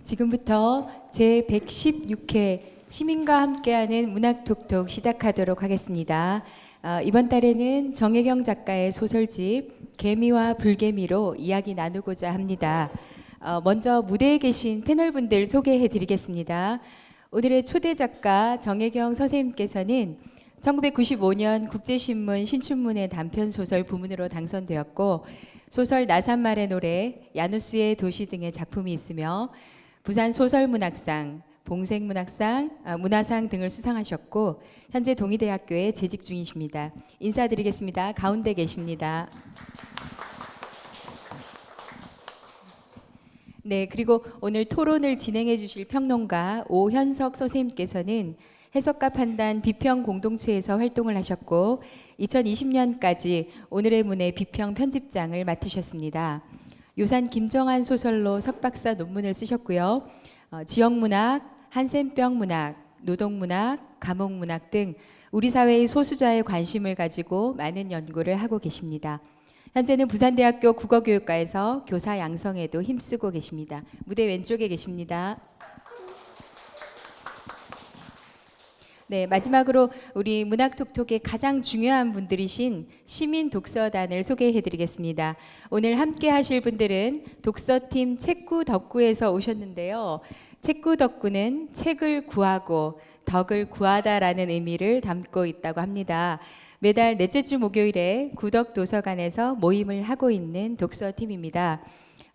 지금부터 제116회 시민과 함께하는 문학톡톡 시작하도록 하겠습니다. 이번 달에는 정혜경 작가의 소설집 개미와 불개미로 이야기 나누고자 합니다. 먼저 무대에 계신 패널분들 소개해 드리겠습니다. 오늘의 초대 작가 정혜경 선생님께서는 1995년 국제신문 신춘문예 단편소설 부문으로 당선되었고 소설 나산말의 노래, 야누스의 도시 등의 작품이 있으며 부산 소설문학상, 봉생문학상, 문화상 등을 수상하셨고 현재 동의대학교에 재직 중이십니다. 인사드리겠습니다. 가운데 계십니다. 네, 그리고 오늘 토론을 진행해 주실 평론가 오현석 선생님께서는 해석과 판단 비평 공동체에서 활동을 하셨고 2020년까지 오늘의 문의 비평 편집장을 맡으셨습니다. 요산 김정한 소설로 석박사 논문을 쓰셨고요. 지역문학, 한센병 문학, 노동문학, 감옥문학 등 우리 사회의 소수자의 관심을 가지고 많은 연구를 하고 계십니다. 현재는 부산대학교 국어교육과에서 교사 양성에도 힘쓰고 계십니다. 무대 왼쪽에 계십니다. 네, 마지막으로 우리 문학톡톡의 가장 중요한 분들이신 시민독서단을 소개해드리겠습니다. 오늘 함께 하실 분들은 독서팀 책구 덕구에서 오셨는데요. 책구 덕구는 책을 구하고 덕을 구하다라는 의미를 담고 있다고 합니다. 매달 넷째 주 목요일에 구덕도서관에서 모임을 하고 있는 독서팀입니다.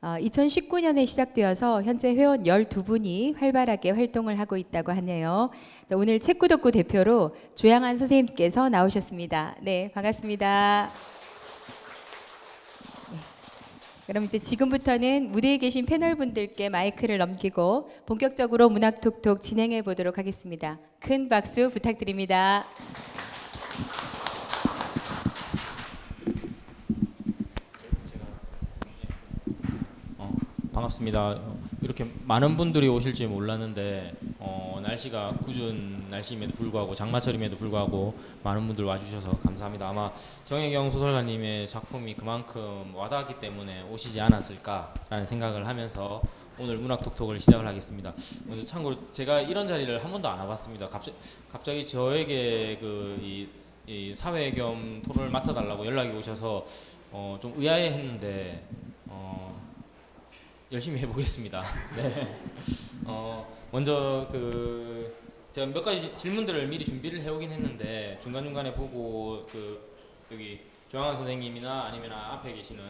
2019년에 시작되어서 현재 회원 12분이 활발하게 활동을 하고 있다고 하네요. 오늘 책구덕구 대표로 조양한 선생님께서 나오셨습니다. 네, 반갑습니다. 네, 그럼 이제 지금부터는 무대에 계신 패널분들께 마이크를 넘기고 본격적으로 문학톡톡 진행해 보도록 하겠습니다. 큰 박수 부탁드립니다. 반갑습니다. 이렇게 많은 분들이 오실지 몰랐는데 날씨가 궂은 날씨임에도 불구하고 장마철임에도 불구하고 많은 분들 와주셔서 감사합니다. 아마 정혜경 소설가님의 작품이 그만큼 와닿았기 때문에 오시지 않았을까라는 생각을 하면서 오늘 문학톡톡을 시작을 하겠습니다. 먼저 참고로 제가 이런 자리를 한 번도 안 와봤습니다. 갑자기 저에게 이 사회 겸 토론을 맡아달라고 연락이 오셔서 좀 의아해했는데 열심히 해보겠습니다. 네. 먼저 제가 몇 가지 질문들을 미리 준비를 해오긴 했는데 중간중간에 보고 여기 조양한 선생님이나 아니면 앞에 계시는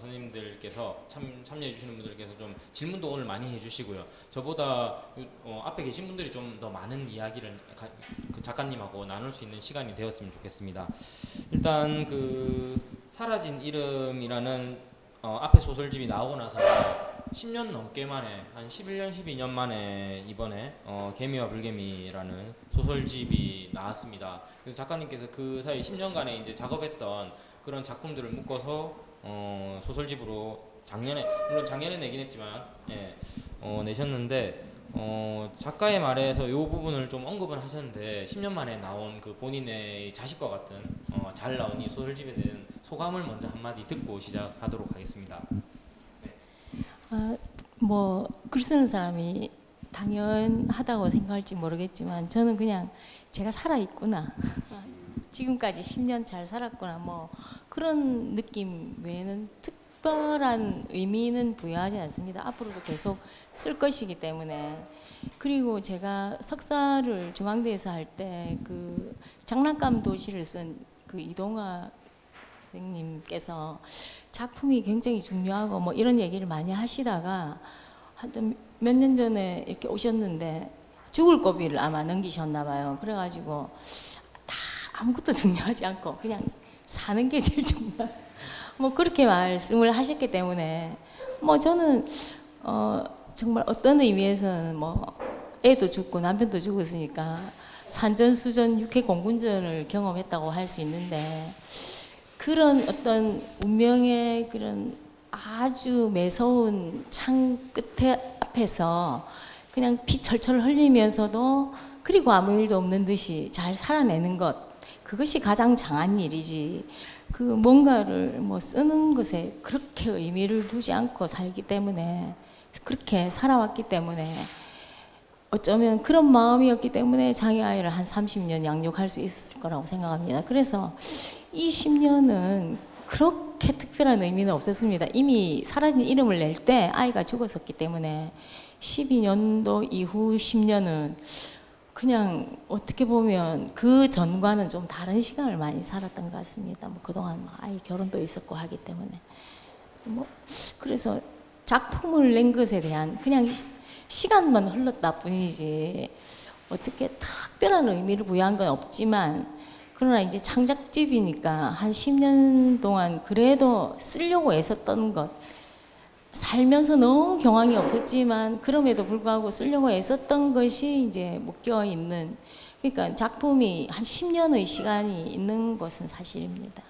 선생님들께서 참여해 주시는 분들께서 좀 질문도 오늘 많이 해주시고요. 저보다 앞에 계신 분들이 좀 더 많은 이야기를 그 작가님하고 나눌 수 있는 시간이 되었으면 좋겠습니다. 일단 사라진 이름이라는 앞에 소설집이 나오고 나서 10년 넘게 만에 한 11년 12년 만에 이번에 개미와 불개미라는 소설집이 나왔습니다. 그래서 작가님께서 그 사이 10년간에 이제 작업했던 그런 작품들을 묶어서 소설집으로 물론 작년에 내긴 했지만 내셨는데 작가의 말에서 이 부분을 좀 언급을 하셨는데 10년 만에 나온 그 본인의 자식과 같은 잘 나온 이 소설집에 대한 소감을 먼저 한마디 듣고 시작하도록 하겠습니다. 글 쓰는 사람이 당연하다고 생각할지 모르겠지만 저는 그냥 제가 살아있구나. 지금까지 10년 잘 살았구나. 그런 느낌 외에는 특별한 의미는 부여하지 않습니다. 앞으로도 계속 쓸 것이기 때문에. 그리고 제가 석사를 중앙대에서 할 때 장난감 도시를 쓴 이동화 선생님께서 작품이 굉장히 중요하고 이런 얘기를 많이 하시다가 한 몇 년 전에 이렇게 오셨는데 죽을 고비를 아마 넘기셨나 봐요. 그래가지고 다 아무것도 중요하지 않고 그냥 사는 게 제일 중요해. 그렇게 말씀을 하셨기 때문에 저는 정말 어떤 의미에서는 애도 죽고 남편도 죽었으니까 산전수전 육해공군전을 경험했다고 할 수 있는데 그런 어떤 운명의 그런 아주 매서운 창 끝에 앞에서 그냥 피 철철 흘리면서도 그리고 아무 일도 없는 듯이 잘 살아내는 것, 그것이 가장 장한 일이지. 뭔가를 쓰는 것에 그렇게 의미를 두지 않고 살기 때문에 그렇게 살아왔기 때문에 어쩌면 그런 마음이었기 때문에 자기 아이를 한 30년 양육할 수 있었을 거라고 생각합니다. 그래서 이 10년은 그렇게 특별한 의미는 없었습니다. 이미 사라진 이름을 낼 때 아이가 죽었었기 때문에 12년도 이후 10년은 그냥 어떻게 보면 그 전과는 좀 다른 시간을 많이 살았던 것 같습니다. 뭐 그동안 아이 결혼도 있었고 하기 때문에 뭐 그래서 작품을 낸 것에 대한 그냥 시간만 흘렀다 뿐이지 어떻게 특별한 의미를 부여한 건 없지만 그러나 이제 창작집이니까 한 10년 동안 그래도 쓰려고 애썼던 것 살면서 너무 경황이 없었지만 그럼에도 불구하고 쓰려고 애썼던 것이 이제 묶여 있는 그러니까 작품이 한 10년의 시간이 있는 것은 사실입니다.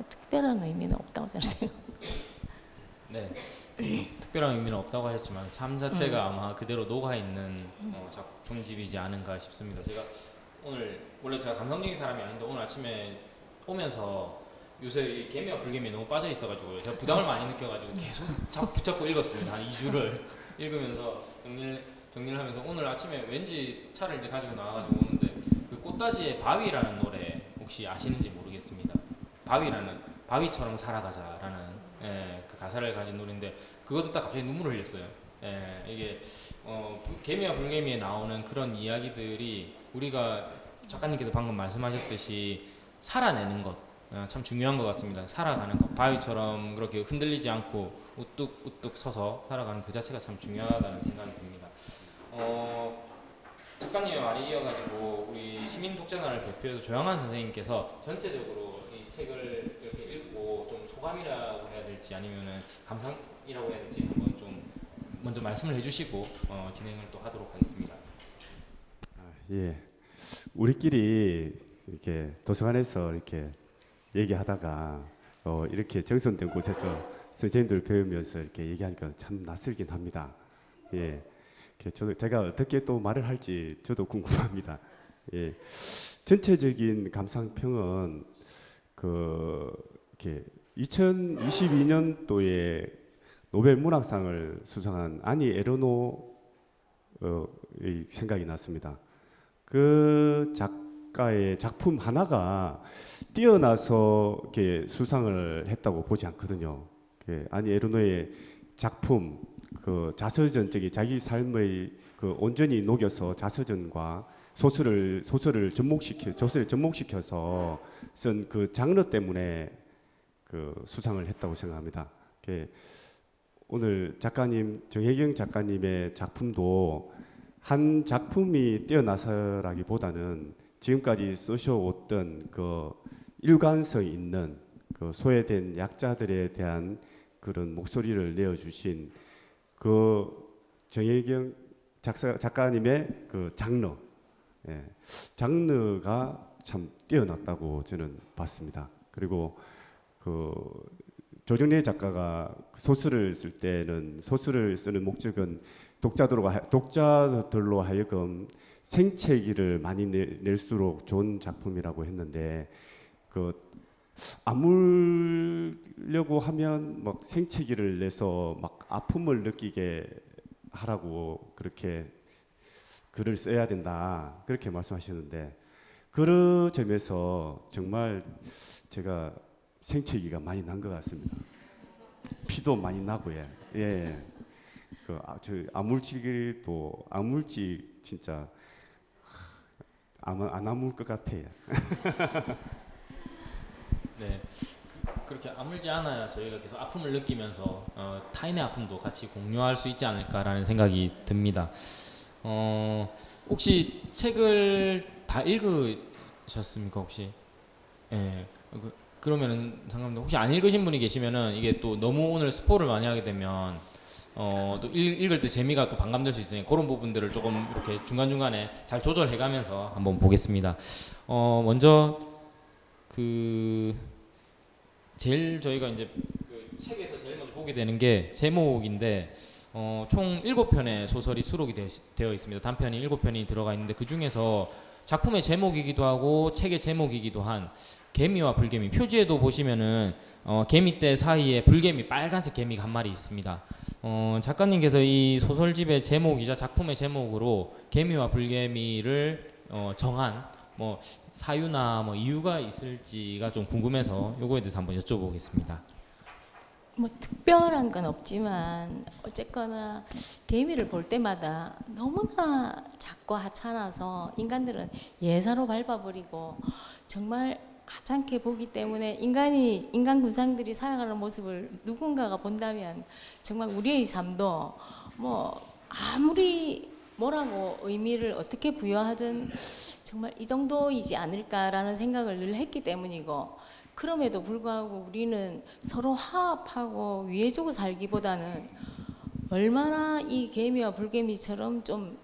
특별한 의미는 없다고 저는 생각합니다. 네. 특별한 의미는 없다고 하셨지만 삶 자체가 아마 그대로 녹아 있는 작품집이지 않은가 싶습니다. 제가 오늘 원래 제가 감성적인 사람이 아닌데 오늘 아침에 오면서 요새 이 개미와 불개미에 너무 빠져 있어가지고 제가 부담을 많이 느껴가지고 계속 붙잡고 읽었습니다. 한 2주를 읽으면서 정리를 하면서 오늘 아침에 왠지 차를 이제 가지고 나와가지고 오는데 그 꽃다지의 바위라는 노래 혹시 아시는지 모르겠습니다. 바위처럼 살아가자라는 그 가사를 가진 노래인데 그거 듣다 갑자기 눈물을 흘렸어요. 이게 개미와 불개미에 나오는 그런 이야기들이 우리가 작가님께서 방금 말씀하셨듯이 살아내는 것 참 중요한 것 같습니다. 살아가는 것, 바위처럼 그렇게 흔들리지 않고 우뚝우뚝 서서 살아가는 그 자체가 참 중요하다는 생각이 듭니다. 작가님의 말에 이어가지고 우리 시민 독자날을 대표해서 조양한 선생님께서 전체적으로 이 책을 이렇게 읽고 좀 소감이라고 해야 될지 아니면은 감상이라고 해야 될지 한번 좀 먼저 말씀을 해주시고 진행을 또 하도록 하겠습니다. 예, 우리끼리 이렇게 도서관에서 이렇게 얘기하다가 이렇게 정선된 곳에서 선생님들 배우면서 이렇게 얘기하니까 참 낯설긴 합니다. 예, 제가 어떻게 또 말을 할지 저도 궁금합니다. 예, 전체적인 감상평은 이렇게 2022년도에 노벨 문학상을 수상한 아니 에르노의 생각이 났습니다. 그 작가의 작품 하나가 뛰어나서 이렇게 수상을 했다고 보지 않거든요. 아니 에르노의 작품, 그 자서전적인 자기 삶의 그 온전히 녹여서 자서전과 소설을 접목시켜서 쓴 그 장르 때문에 그 수상을 했다고 생각합니다. 오늘 작가님 정혜경 작가님의 작품도 한 작품이 뛰어나서라기보다는 지금까지 쓰셔왔던 그 일관성 있는 그 소외된 약자들에 대한 그런 목소리를 내어주신 그 정혜경 작가님의 그 장르가 참 뛰어났다고 저는 봤습니다. 그리고 그 조정래 작가가 소설을 쓸 때는 소설을 쓰는 목적은 독자들로 하여금 생채기를 많이 낼수록 좋은 작품이라고 했는데 그 아물려고 하면 막 생채기를 내서 막 아픔을 느끼게 하라고 그렇게 글을 써야 된다 그렇게 말씀하시는데 그런 점에서 정말 제가 생채기가 많이 난 것 같습니다. 피도 많이 나고 예. 저 아물지도 아물지 진짜 안 아물 것 같아요. 네, 그렇게 아물지 않아야 저희가 계속 아픔을 느끼면서 타인의 아픔도 같이 공유할 수 있지 않을까라는 생각이 듭니다. 혹시 책을 다 읽으셨습니까 혹시? 예. 그러면은 상관없는데 혹시 안 읽으신 분이 계시면은 이게 또 너무 오늘 스포를 많이 하게 되면 또 읽을 때 재미가 또 반감될 수 있으니 그런 부분들을 조금 이렇게 중간중간에 잘 조절해가면서 한번 보겠습니다. 먼저 제일 저희가 이제 그 책에서 제일 먼저 보게 되는 게 제목인데 총 7편의 소설이 수록이 되어 있습니다. 단편이 7편이 들어가 있는데 그 중에서 작품의 제목이기도 하고 책의 제목이기도 한 개미와 불개미, 표지에도 보시면은 개미떼 사이에 불개미, 빨간색 개미가 한 마리 있습니다. 작가님께서 이 소설집의 제목이자 작품의 제목으로 개미와 불개미를 정한 뭐 사유나 뭐 이유가 있을지가 좀 궁금해서 요거에 대해서 한번 여쭤보겠습니다. 뭐 특별한 건 없지만 어쨌거나 개미를 볼 때마다 너무나 작고 하찮아서 인간들은 예사로 밟아버리고 정말 하찮게 보기 때문에 인간 군상들이 살아가는 모습을 누군가가 본다면 정말 우리의 삶도 뭐 아무리 뭐라고 의미를 어떻게 부여하든 정말 이 정도이지 않을까라는 생각을 늘 했기 때문이고, 그럼에도 불구하고 우리는 서로 화합하고 위해주고 살기보다는 얼마나 이 개미와 불개미처럼 좀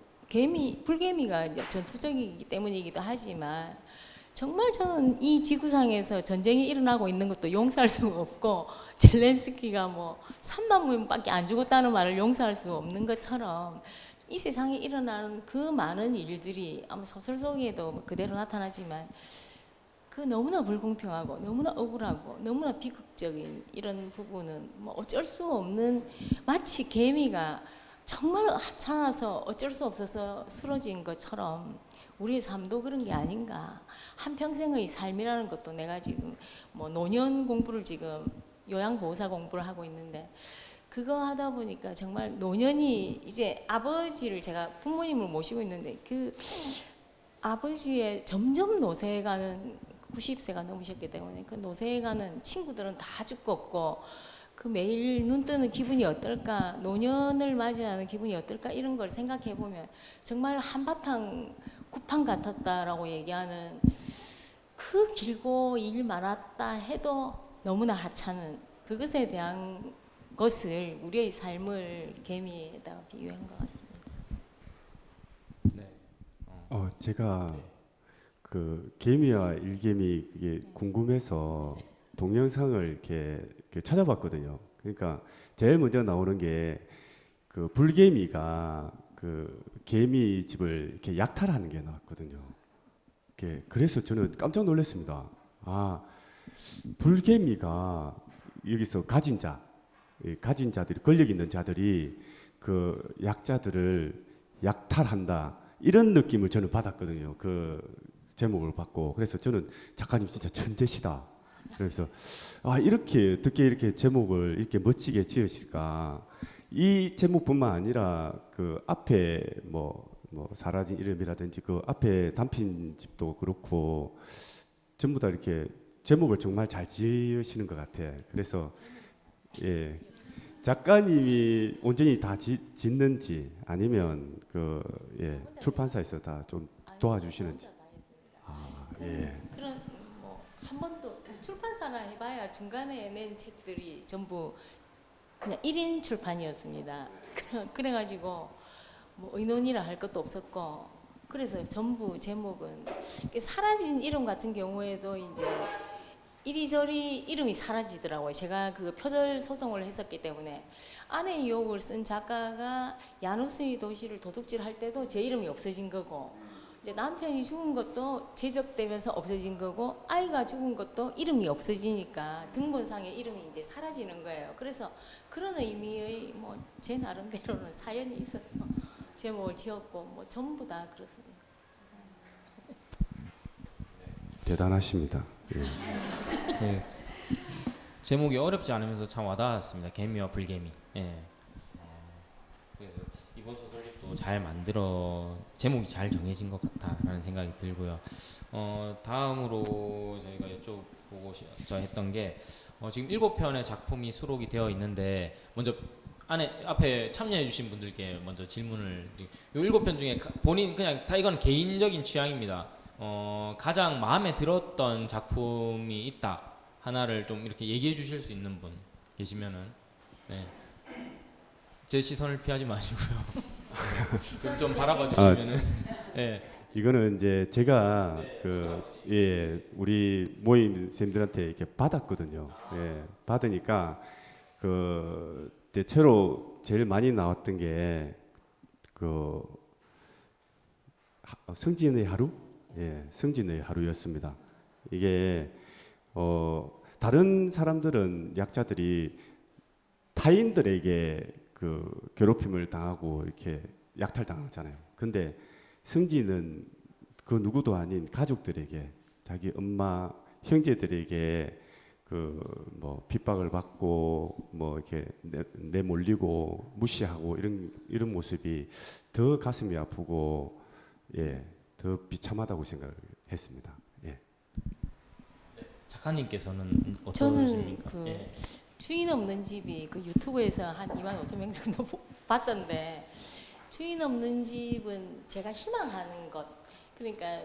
불개미가 이제 전투적이기 때문이기도 하지만 정말 저는 이 지구상에서 전쟁이 일어나고 있는 것도 용서할 수가 없고, 젤렌스키가 뭐 3만 명밖에 안 죽었다는 말을 용서할 수 없는 것처럼 이 세상에 일어나는 그 많은 일들이 아마 소설 속에도 그대로 나타나지만 그 너무나 불공평하고 너무나 억울하고 너무나 비극적인 이런 부분은 뭐 어쩔 수 없는, 마치 개미가 정말 하찮아서 어쩔 수 없어서 쓰러진 것처럼 우리의 삶도 그런 게 아닌가. 한평생의 삶이라는 것도 내가 지금 뭐 노년 공부를 지금 요양보호사 공부를 하고 있는데 그거 하다 보니까 정말 노년이 이제 아버지를, 제가 부모님을 모시고 있는데 그 아버지의 점점 노쇠해 가는 90세가 넘으셨기 때문에 그 노쇠해 가는 친구들은 다 죽고 없고 그 매일 눈 뜨는 기분이 어떨까, 노년을 맞이하는 기분이 어떨까, 이런 걸 생각해 보면 정말 한바탕 구판 같았다라고 얘기하는, 그 길고 일 많았다 해도 너무나 하찮은 그것에 대한 것을 우리의 삶을 개미에다가 비유한 것 같습니다. 네. 제가 그 개미와 일개미 그게 궁금해서 동영상을 이렇게 찾아봤거든요. 그러니까 제일 먼저 나오는 게 그 불개미가 그 개미 집을 이렇게 약탈하는 게 나왔거든요. 그래서 저는 깜짝 놀랐습니다. 아, 불개미가 여기서 가진 자들이, 권력 있는 자들이 그 약자들을 약탈한다, 이런 느낌을 저는 받았거든요. 그 제목을 받고. 그래서 저는 작가님 진짜 천재시다. 그래서 이렇게 어떻게 이렇게 제목을 이렇게 멋지게 지으실까. 이 제목뿐만 아니라 그 앞에 뭐 사라진 이름이라든지 그 앞에 단편집도 그렇고 전부 다 이렇게 제목을 정말 잘 지으시는 것 같아. 그래서 예, 작가님이 온전히 다 짓는지 아니면 출판사에서 다 좀 도와주시는지. 예. 그런 뭐 한 번도 출판사나 해봐야 중간에 낸 책들이 전부 그냥 1인 출판이었습니다. 그래가지고 뭐 의논이라 할 것도 없었고, 그래서 전부 제목은 사라진 이름 같은 경우에도 이제 이리저리 이름이 사라지더라고요. 제가 그 표절 소송을 했었기 때문에 아내의 유혹을 쓴 작가가 야누스의 도시를 도둑질할 때도 제 이름이 없어진 거고, 이제 남편이 죽은 것도 제적되면서 없어진 거고, 아이가 죽은 것도 이름이 없어지니까 등본상에 이름이 이제 사라지는 거예요. 그래서 그런 의미의 뭐 제 나름대로는 사연이 있어서 제목을 지었고 뭐 전부 다 그렇습니다. 대단하십니다. 예. 네. 제목이 어렵지 않으면서 참 와닿았습니다. 개미와 불개미. 예. 그래서 이번 소설집도 잘 제목이 잘 정해진 것 같다라는 생각이 들고요. 다음으로 저희가 여쭤보고 했던 게 지금 7편의 작품이 수록이 되어 있는데, 먼저 앞에 참여해주신 분들께 먼저 질문을. 이 7편 중에 본인 그냥 다 이건 개인적인 취향입니다. 가장 마음에 들었던 작품이 있다, 하나를 좀 이렇게 얘기해 주실 수 있는 분 계시면은, 네. 제 시선을 피하지 마시고요. 네. 좀 바라봐 주시면은. 네. 이거는 이제 제가 우리 모임 쌤들한테 이렇게 받았거든요. 예, 받으니까 대체로 제일 많이 나왔던 게 승진의 하루, 승진의 하루였습니다. 이게 다른 사람들은, 약자들이 타인들에게 그 괴롭힘을 당하고 이렇게 약탈당하잖아요. 근데 승진은 그 누구도 아닌 가족들에게 자기 엄마 형제들에게 그 뭐 핍박을 받고 뭐 이렇게 내몰리고 무시하고 이런 모습이 더 가슴이 아프고 예, 더 비참하다고 생각했습니다. 예. 작가님께서는 저는 어떠십니까? 그 예. 주인 없는 집이 그 유튜브에서 한 2만 5천 명 정도 봤던데 주인 없는 집은 제가 희망하는 것 그러니까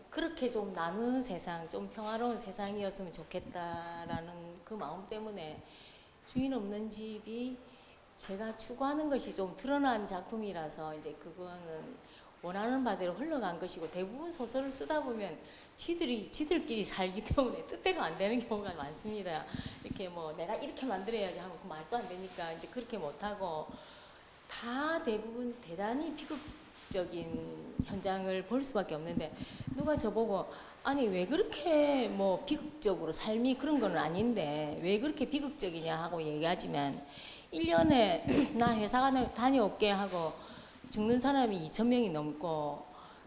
그렇게 좀 나누는 세상, 좀 평화로운 세상이었으면 좋겠다라는 그 마음 때문에 주인 없는 집이 제가 추구하는 것이 좀 드러난 작품이라서 이제 그거는 원하는 바대로 흘러간 것이고 대부분 소설을 쓰다 보면 지들끼리 살기 때문에 뜻대로 안 되는 경우가 많습니다. 이렇게 뭐 내가 이렇게 만들어야지 하면 그 말도 안 되니까 이제 그렇게 못하고 다 대부분 대단히 비극적인 현장을 볼 수밖에 없는데 누가 저보고 아니 왜 그렇게 뭐 비극적으로 삶이 그런 건 아닌데 왜 그렇게 비극적이냐 하고 얘기하지만 1년에 나 회사 다녀올게 하고 죽는 사람이 2,000명이 넘고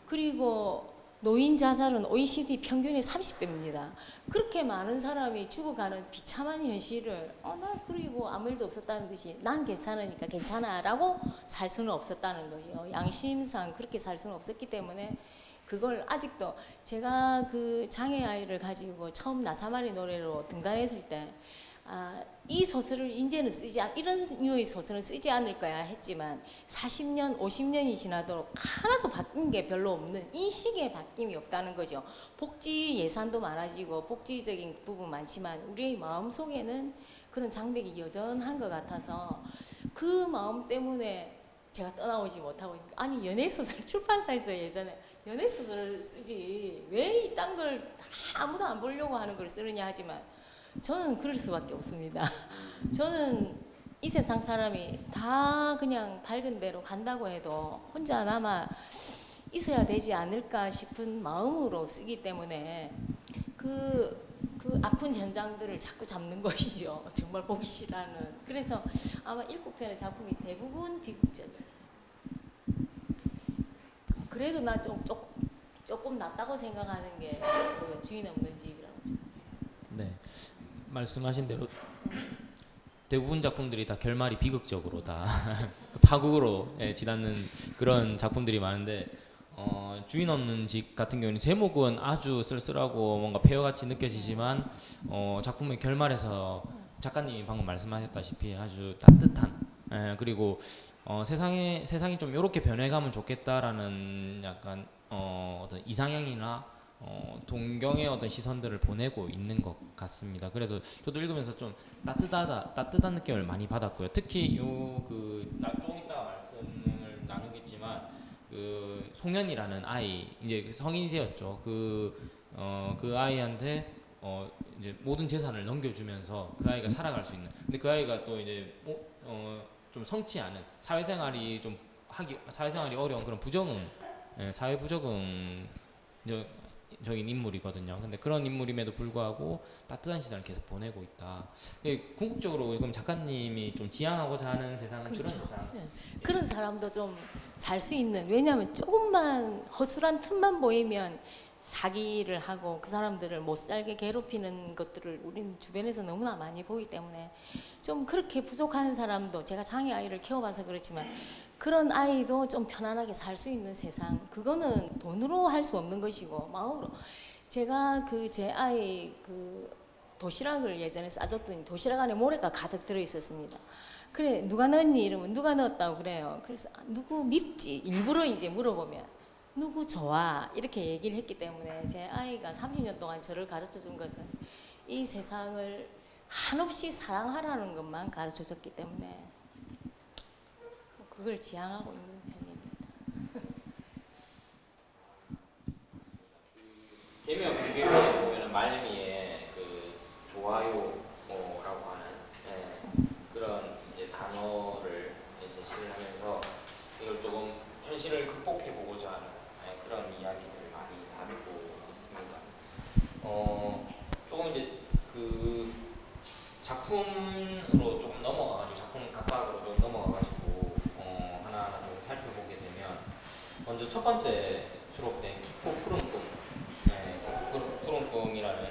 그리고 노인 자살은 OECD 평균의 30배입니다. 그렇게 많은 사람이 죽어가는 비참한 현실을 나 그리고 아무 일도 없었다는 듯이 난 괜찮으니까 괜찮아라고 살 수는 없었다는 거죠. 양심상 그렇게 살 수는 없었기 때문에 그걸 아직도 제가 그 장애 아이를 가지고 처음 나사마리 노래로 등단했을 때 이 소설을 이제는 이런 류의 소설은 쓰지 않을 거야 했지만 40년, 50년이 지나도록 하나도 바뀐 게 별로 없는 인식의 바뀜이 없다는 거죠. 복지 예산도 많아지고 복지적인 부분 많지만 우리의 마음속에는 그런 장벽이 여전한 것 같아서 그 마음 때문에 제가 떠나오지 못하고 아니 연애소설 출판사에서 예전에 연애소설을 쓰지 왜 이딴 걸 아무도 안 보려고 하는 걸 쓰느냐 하지만 저는 그럴 수밖에 없습니다. 저는 이 세상 사람이 다 그냥 밝은 대로 간다고 해도 혼자 남아 있어야 되지 않을까 싶은 마음으로 쓰기 때문에 그 아픈 현장들을 자꾸 잡는 것이죠. 정말 보기 싫어하는. 그래서 아마 7편의 작품이 대부분 비극적이에요. 그래도 나 조금 낫다고 생각하는 게 그 주인 없는 집이라고. 네. 말씀하신 대로 대부분 작품들이 다 결말이 비극적으로 다 파국으로 지나는 그런 작품들이 많은데 주인 없는 집 같은 경우는 제목은 아주 쓸쓸하고 뭔가 폐허같이 느껴지지만 작품의 결말에서 작가님이 방금 말씀하셨다시피 아주 따뜻한 그리고 세상이 좀 이렇게 변해가면 좋겠다라는 약간 어떤 이상향이나 동경의 어떤 시선들을 보내고 있는 것 같습니다. 그래서 저도 읽으면서 좀 따뜻한 느낌을 많이 받았고요. 특히 조금 이따가 말씀을 나누겠지만 그 송현이라는 아이 이제 성인이 되었죠. 그 아이한테 이제 모든 재산을 넘겨주면서 그 아이가 살아갈 수 있는. 근데 그 아이가 또 이제 좀 성치 않은 사회생활이 어려운 그런 사회 부적응 적인 인물이거든요. 근데 그런 인물임에도 불구하고 따뜻한 시선을 계속 보내고 있다. 궁극적으로 그럼 작가님이 좀 지향하고자 하는 세상은 그렇죠. 그런 세상. 네. 그런 사람도 좀 살 수 있는. 왜냐하면 조금만 허술한 틈만 보이면 사기를 하고 그 사람들을 못 살게 괴롭히는 것들을 우리는 주변에서 너무나 많이 보기 때문에 좀 그렇게 부족한 사람도 제가 장애 아이를 키워봐서 그렇지만 그런 아이도 좀 편안하게 살 수 있는 세상 그거는 돈으로 할 수 없는 것이고 마음으로 제가 제 아이 도시락을 예전에 싸줬더니 도시락 안에 모래가 가득 들어 있었습니다. 그래 누가 넣었니 이러면 누가 넣었다고 그래요. 그래서 누구 밉지 일부러 이제 물어보면 누구 좋아 이렇게 얘기를 했기 때문에 제 아이가 30년 동안 저를 가르쳐 준 것은 이 세상을 한없이 사랑하라는 것만 가르쳐 줬기 때문에 그걸 지향하고 있는 편입니다. 개미와 불개미에 보면 말미에 좋아요라고 하는 그런 이제 단어를 제시를 하면서 이걸 조금 현실을 극복해 보고자 하는 그런 이야기들을 많이 다루고 있습니다. 조금 이제 그 작품으로 조금 넘어가가지고 작품 각각으로 좀 번째 수록된 기포 푸른꿈, 푸른꿈이라는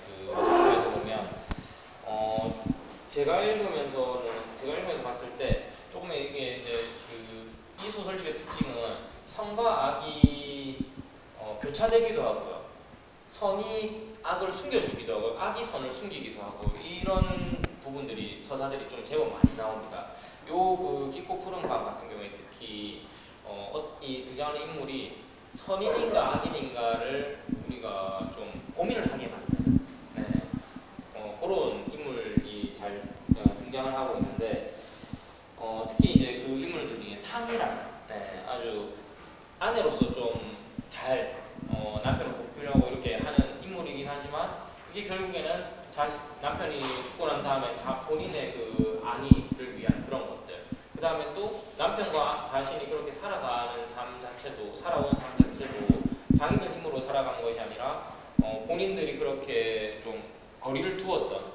그 작품에서 보면 제가 읽으면서 봤을 때 조금 이게 이제 이 소설집의 특징은 선과 악이 교차되기도 하고요. 선이 악을 숨겨주기도 하고 악이 선을 숨기기도 하고 이런 부분들이 서사들이 좀 제법 많이 나옵니다. 요 그 깊고 푸른 밤 같은 경우에 특히 이 등장하는 인물이 선인인가 악인인가를 우리가 좀 고민을 하게 만드는 그런 인물이 잘 등장을 하고 있는데 특히 이제 그 인물들 중에 상이라는 아주 아내로서 좀 잘 남편을 보필하고 이렇게 하는 인물이긴 하지만 그게 결국에는 남편이 죽고 난 다음에 본인의 그 안위를 위한 그런 것들, 그 다음에 또 남편과 자신이 그렇게 살아온 삶 자체도 자기들 힘으로 살아간 것이 아니라 본인들이 그렇게 좀 거리를 두었던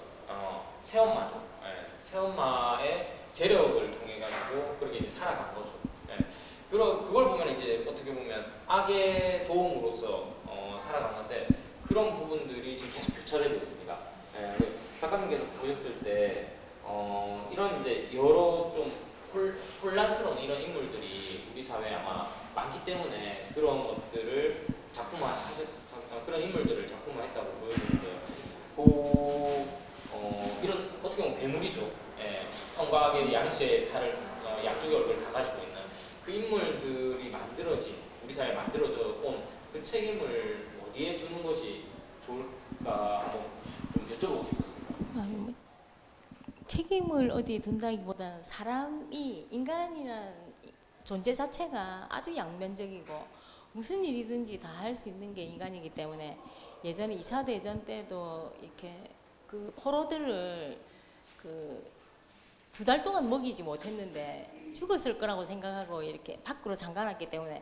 새엄마의 재력을 통해 가지고 그렇게 이제 살아간 거죠. 그걸 보면 이제 어떻게 보면 악의 도움으로서 살아간 건데 그런 부분들이 지금 계속 교차되고 있습니다. 작가님께서 보셨을 때 이런 이제 여러 좀 혼란스러운 이런 인물들이 우리 사회에 아마 많기 때문에 그런 것들을 그런 인물들을 작품화했다고 보여지는데요. 이런 어떻게 보면 괴물이죠. 선과 악의 양수의 탈을 양쪽의 얼굴을 다 가지고 있는 그 인물들이 우리 사회에 만들어져 온 그 책임을 어디에 두는 것이 좋을까 한번 좀 여쭤보고 싶습니다. 책임을 어디에 둔다기보다는 인간이란 존재 자체가 아주 양면적이고 무슨 일이든지 다 할 수 있는 게 인간이기 때문에 예전에 2차 대전 때도 이렇게 그 포로들을 2달 동안 먹이지 못했는데 죽었을 거라고 생각하고 이렇게 밖으로 잠가놨기 때문에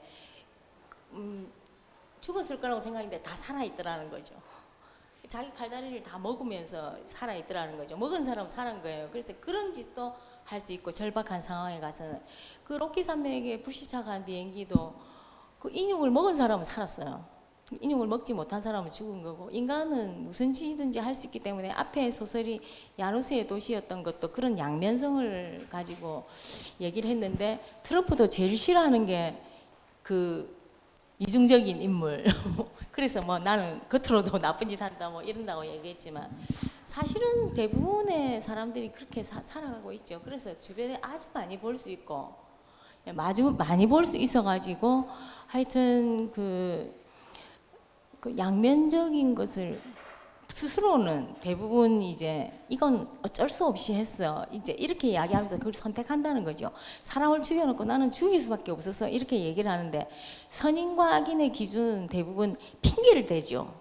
죽었을 거라고 생각했는데 다 살아있더라는 거죠. 자기 팔다리를 다 먹으면서 살아있더라는 거죠. 먹은 사람 살은 거예요. 그래서 그런 짓도 할 수 있고 절박한 상황에 가서는 그 로키 산맥에 불시착한 비행기도 그 인육을 먹은 사람은 살았어요. 인육을 먹지 못한 사람은 죽은 거고 인간은 무슨 짓이든지 할 수 있기 때문에 앞에 소설이 야누스의 도시였던 것도 그런 양면성을 가지고 얘기를 했는데 트럼프도 제일 싫어하는 게 그 이중적인 인물 그래서 뭐 나는 겉으로도 나쁜 짓 한다 뭐 이런다고 얘기했지만 사실은 대부분의 사람들이 그렇게 살아가고 있죠. 그래서 주변에 아주 많이 볼 수 있고 아주 많이 볼 수 있어가지고 하여튼 그 양면적인 것을 스스로는 대부분 이제 이건 어쩔 수 없이 했어 이제 이렇게 이야기하면서 그걸 선택한다는 거죠. 사람을 죽여놓고 나는 죽일 수밖에 없어서 이렇게 얘기를 하는데 선인과 악인의 기준은 대부분 핑계를 대죠.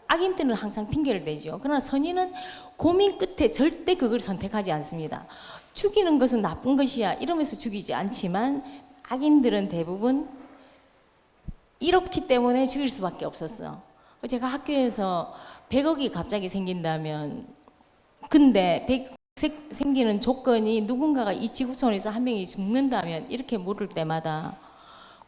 악인들은 항상 핑계를 대죠. 그러나 선인은 고민 끝에 절대 그걸 선택하지 않습니다. 죽이는 것은 나쁜 것이야 이러면서 죽이지 않지만 악인들은 대부분 이렇기 때문에 죽일 수밖에 없었어. 제가 학교에서 100억이 갑자기 생긴다면 근데 100억 생기는 조건이 누군가가 이 지구촌에서 한 명이 죽는다면 이렇게 물을 때마다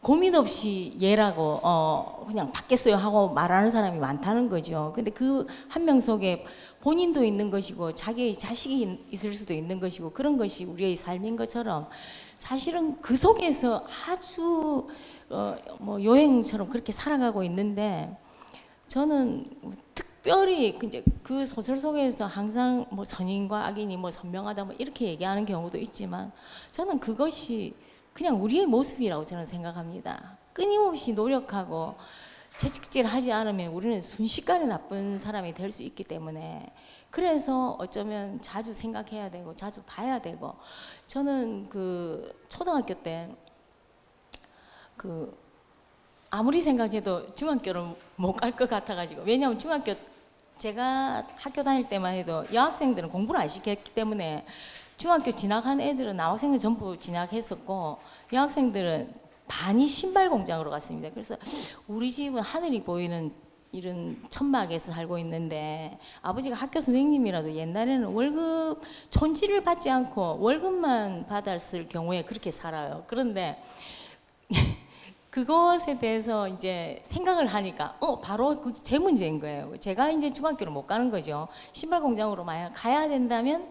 고민 없이 얘라고 그냥 받겠어요 하고 말하는 사람이 많다는 거죠. 근데 그 한 명 속에 본인도 있는 것이고 자기의 자식이 있을 수도 있는 것이고 그런 것이 우리의 삶인 것처럼 사실은 그 속에서 아주 뭐 여행처럼 그렇게 살아가고 있는데 저는 특별히 이제 그 소설 속에서 항상 뭐 선인과 악인이 뭐 선명하다 뭐 이렇게 얘기하는 경우도 있지만 저는 그것이 그냥 우리의 모습이라고 저는 생각합니다. 끊임없이 노력하고 채찍질하지 않으면 우리는 순식간에 나쁜 사람이 될 수 있기 때문에 그래서 어쩌면 자주 생각해야 되고 자주 봐야 되고 저는 그 초등학교 때 아무리 생각해도 중학교를 못 갈 것 같아가지고 왜냐하면 중학교 제가 학교 다닐 때만 해도 여학생들은 공부를 안 시켰기 때문에 중학교 진학한 애들은 남학생들 전부 진학했었고 여학생들은 반이 신발 공장으로 갔습니다. 그래서 우리 집은 하늘이 보이는 이런 천막에서 살고 있는데 아버지가 학교 선생님이라도 옛날에는 월급 촌지를 받지 않고 월급만 받았을 경우에 그렇게 살아요. 그런데 그것에 대해서 이제 생각을 하니까 바로 그 제 문제인 거예요. 제가 이제 중학교를 못 가는 거죠. 신발 공장으로 만약 가야 된다면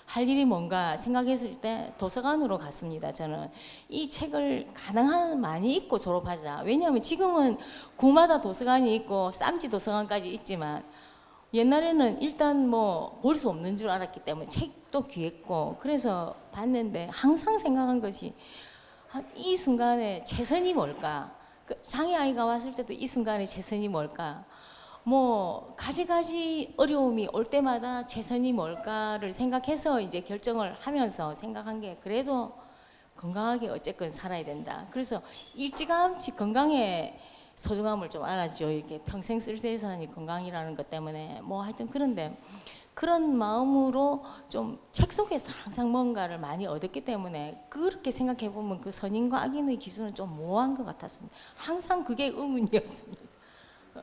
할 일이 뭔가 생각했을 때 도서관으로 갔습니다. 저는 이 책을 가능한 많이 읽고 졸업하자. 왜냐하면 지금은 구마다 도서관이 있고 쌈지 도서관까지 있지만 옛날에는 일단 뭐 볼 수 없는 줄 알았기 때문에 책도 귀했고 그래서 봤는데 항상 생각한 것이 이 순간에 최선이 뭘까? 그 장애 아이가 왔을 때도 이 순간에 최선이 뭘까? 뭐 가지가지 어려움이 올 때마다 최선이 뭘까를 생각해서 이제 결정을 하면서 생각한 게 그래도 건강하게 어쨌건 살아야 된다. 그래서 일찌감치 건강의 소중함을 좀 알았죠. 이렇게 평생 쓸 재산이 건강이라는 것 때문에 뭐 하여튼 그런데 그런 마음으로 좀 책 속에서 항상 뭔가를 많이 얻었기 때문에 그렇게 생각해 보면 그 선인과 악인의 기준은 좀 모호한 것 같았습니다. 항상 그게 의문이었습니다.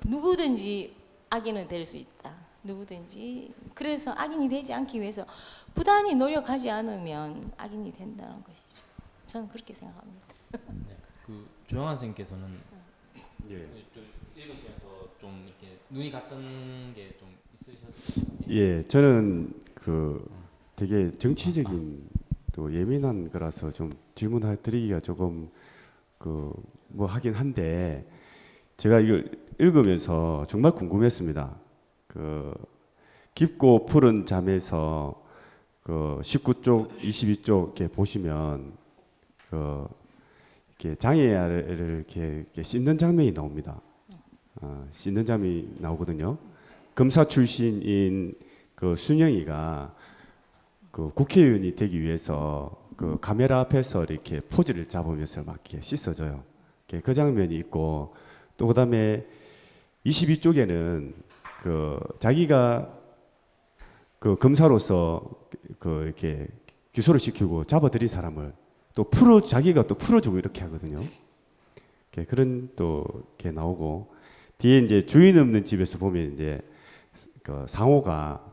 누구든지 악인은 될 수 있다. 누구든지 그래서 악인이 되지 않기 위해서 부단히 노력하지 않으면 악인이 된다는 것이죠. 저는 그렇게 생각합니다. 네. 그 조영환 선생님께서는 예. 좀 읽으시면서 좀 이렇게 눈이 갔던 게 좀 있으셨어요? 예, 저는 그 되게 정치적인 또 예민한 거라서 좀 질문을 드리기가 조금 그 뭐 하긴 한데 제가 이걸 읽으면서 정말 궁금했습니다. 그 깊고 푸른 잠에서 그 19쪽, 22쪽 이렇게 보시면 그 이렇게 장애아를 이렇게 씻는 장면이 나옵니다. 씻는 장면이 나오거든요. 검사 출신인 그 순영이가 그 국회의원이 되기 위해서 그 카메라 앞에서 이렇게 포즈를 잡으면서 막 이렇게 씻어줘요. 그 장면이 있고 또 그다음에 22쪽에는 그 자기가 그 검사로서 그 이렇게 기소를 시키고 잡아들인 사람을 또 자기가 또 풀어주고 이렇게 하거든요. 그런 또 이렇게 나오고 뒤에 이제 주인 없는 집에서 보면 이제 그 상호가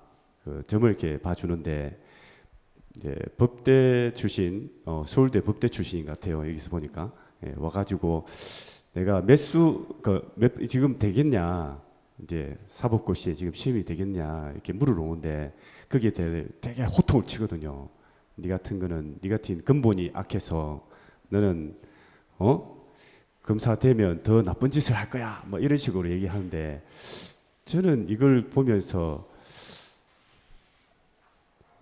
그 점을 이렇게 봐주는데 이제 법대 출신 서울대 법대 출신인 것 같아요. 여기서 보니까 와가지고 내가 지금 되겠냐 이제 사법고시에 지금 시험이 되겠냐 이렇게 물으러 오는데 거기에 되게 호통을 치거든요. 네 같은 근본이 악해서 너는 검사 되면 더 나쁜 짓을 할 거야 뭐 이런 식으로 얘기하는데 저는 이걸 보면서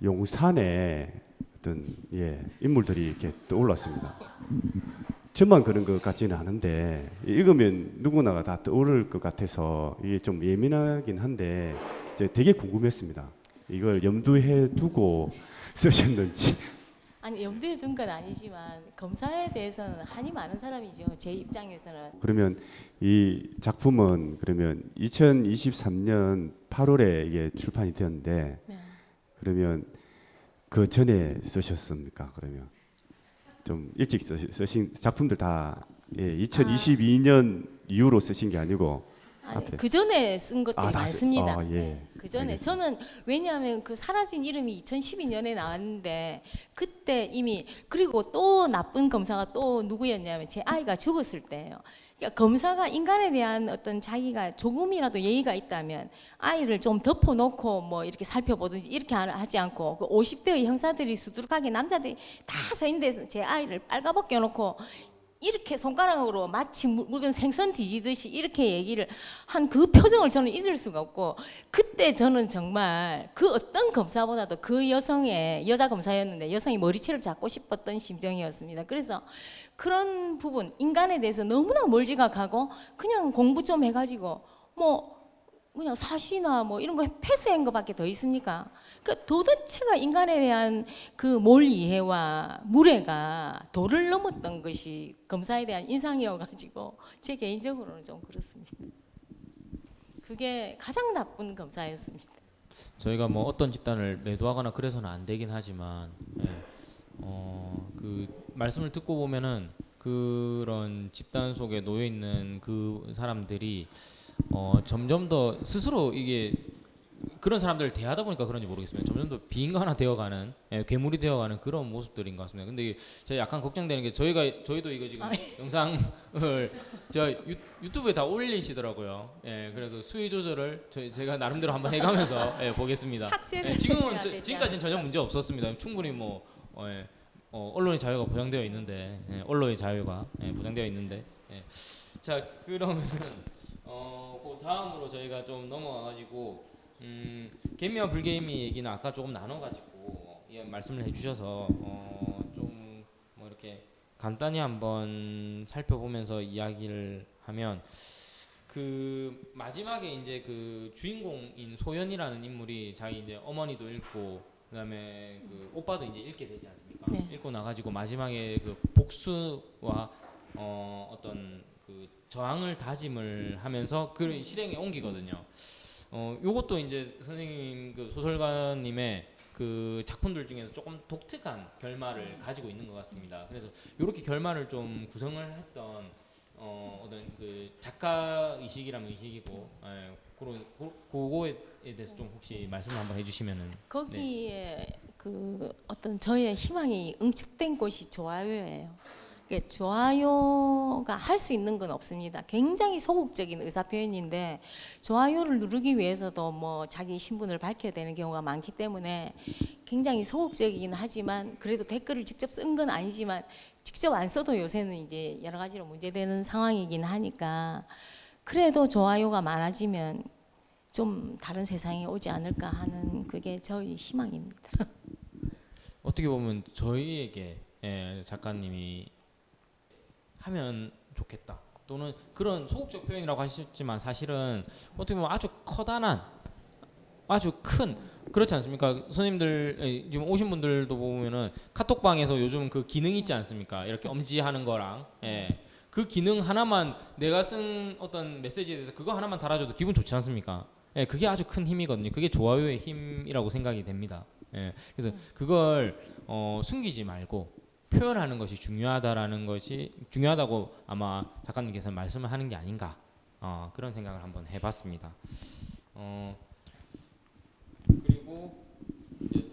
용산의 어떤 인물들이 이렇게 떠올랐습니다. 저만 그런 것 같지는 않은데 읽으면 누구나가 다 떠오를 것 같아서 이게 좀 예민하긴 한데 되게 궁금했습니다. 이걸 염두에 두고 쓰셨는지. 아니 염두에 둔 건 아니지만 검사에 대해서는 한이 많은 사람이죠. 제 입장에서는. 그러면 이 작품은 그러면 2023년 8월에 이게 출판이 되었는데 네. 그러면 그 전에 쓰셨습니까? 그러면 좀 일찍 쓰신 작품들 다 2022년 이후로 쓰신 게 아니고 앞에. 그 전에 쓴 것들이 많습니다. 그 전에 알겠습니다. 저는 왜냐하면 그 사라진 이름이 2012년에 나왔는데 그때 이미 그리고 또 나쁜 검사가 또 누구였냐면 제 아이가 죽었을 때예요. 그러니까 검사가 인간에 대한 어떤 자기가 조금이라도 예의가 있다면 아이를 좀 덮어놓고 뭐 이렇게 살펴보든지 이렇게 하지 않고 그 50대의 형사들이 수두룩하게 남자들이 다 서 있는 데서 제 아이를 빨가벗겨 놓고 이렇게 손가락으로 마치 묵은 생선 뒤지듯이 이렇게 얘기를 한 그 표정을 저는 잊을 수가 없고 그때 저는 정말 그 어떤 검사보다도 그 여성의 여자 검사였는데 여성이 머리채를 잡고 싶었던 심정이었습니다. 그래서 그런 부분 인간에 대해서 너무나 멀지각하고 그냥 공부 좀 해가지고 뭐 그냥 사시나 뭐 이런 거 패스한 거밖에 더 있습니까? 그러니까 도대체가 인간에 대한 그 몰 이해와 무례가 도를 넘었던 것이 검사에 대한 인상이어가지고 제 개인적으로는 좀 그렇습니다. 그게 가장 나쁜 검사였습니다. 저희가 뭐 어떤 집단을 매도하거나 그래서는 안 되긴 하지만 그 말씀을 듣고 보면은 그런 집단 속에 놓여 있는 그 사람들이 점점 더 스스로 이게 그런 사람들을 대하다 보니까 그런지 모르겠습니다. 점점 더 비인간화 되어가는 괴물이 되어가는 그런 모습들인 것 같습니다. 근데 제가 약간 걱정되는 게 저희도 이거 지금 영상을 유튜브에 다 올리시더라고요. 그래서 수위 조절을 제가 나름대로 한번 해가면서 보겠습니다. 삭제를 지금은 해야 되지 지금까지는 전혀 문제 없었습니다. 충분히 언론의 자유가 보장되어 있는데 언론의 자유가 보장되어 있는데 자 그러면 그 다음으로 저희가 좀 넘어가가지고 개미와 불개미 얘기는 아까 조금 나눠가지고 말씀을 해주셔서 좀 뭐 이렇게 간단히 한번 살펴보면서 이야기를 하면 그 마지막에 이제 그 주인공인 소연이라는 인물이 자기 이제 어머니도 읽고 그다음에 그 오빠도 이제 읽게 되지 않습니까? 네. 읽고 나가지고 마지막에 그 복수와 어떤 그 저항을 다짐을 하면서 그 실행에 옮기거든요. 요것도 이제 선생님 그 소설가님의 그 작품들 중에서 조금 독특한 결말을 가지고 있는 것 같습니다. 그래서 이렇게 결말을 좀 구성을 했던 어떤 그 작가 의식이라면 의식이고 그거에 대해서 좀 혹시 말씀을 한번 해주시면은. 거기에 그 어떤 저의 희망이 응축된 곳이 좋아요예요. 그러니까 좋아요가 할 수 있는 건 없습니다. 굉장히 소극적인 의사 표현인데 좋아요를 누르기 위해서도 뭐 자기 신분을 밝혀야 되는 경우가 많기 때문에 굉장히 소극적이긴 하지만 그래도 댓글을 직접 쓴 건 아니지만 직접 안 써도 요새는 이제 여러 가지로 문제되는 상황이긴 하니까 그래도 좋아요가 많아지면 좀 다른 세상이 오지 않을까 하는 그게 저희 희망입니다. 어떻게 보면 저희에게 작가님이 하면 좋겠다 또는 그런 소극적 표현이라고 하셨지만 사실은 어떻게 보면 아주 커다란 아주 큰 그렇지 않습니까? 선생님들 지금 오신 분들도 보면은 카톡방에서 요즘 그 기능 있지 않습니까? 이렇게 엄지하는 거랑 그 기능 하나만 내가 쓴 어떤 메시지에 대해서 그거 하나만 달아줘도 기분 좋지 않습니까? 그게 아주 큰 힘이거든요. 그게 좋아요의 힘이라고 생각이 됩니다. 그래서 그걸 숨기지 말고 표현하는 것이 중요하다고 아마 작가님께서 말씀을 하는 게 아닌가 그런 생각을 한번 해봤습니다. 그리고 이제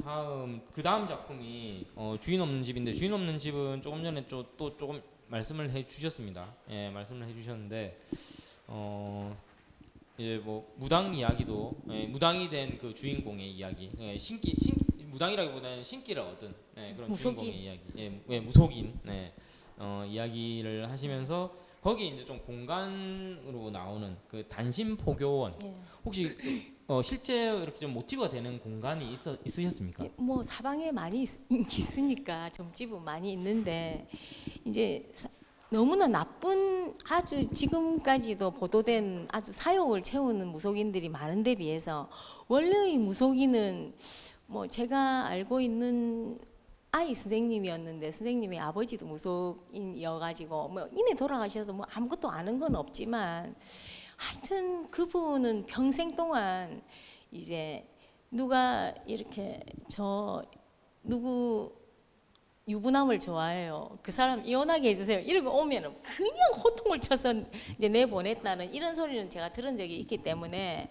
그 다음 작품이 주인 없는 집인데 주인 없는 집은 조금 전에 또 조금 말씀을 해주셨습니다. 말씀을 해주셨는데 이제 뭐 무당 이야기도 무당이 된 그 주인공의 이야기, 무당이라기보다는 신기를 얻은 그런 무속인. 주인공의 이야기, 무속인 이야기를 하시면서 거기 이제 좀 공간으로 나오는 그 단신포교원 혹시 실제 이렇게 좀 모티브가 되는 공간이 있으셨습니까? 뭐 사방에 많이 있으니까 점집은 많이 있는데 이제 너무나 나쁜 아주 지금까지도 보도된 아주 사욕을 채우는 무속인들이 많은데 비해서 원래의 무속인은 뭐 제가 알고 있는 아이 선생님이었는데 선생님의 아버지도 무속인이어가지고 뭐 이미 돌아가셔서 뭐 아무것도 아는 건 없지만 하여튼 그분은 평생 동안 이제 누가 이렇게 누구 유부남을 좋아해요. 그 사람 이혼하게 해주세요. 이러고 오면은 그냥 호통을 쳐서 이제 내보냈다는 이런 소리는 제가 들은 적이 있기 때문에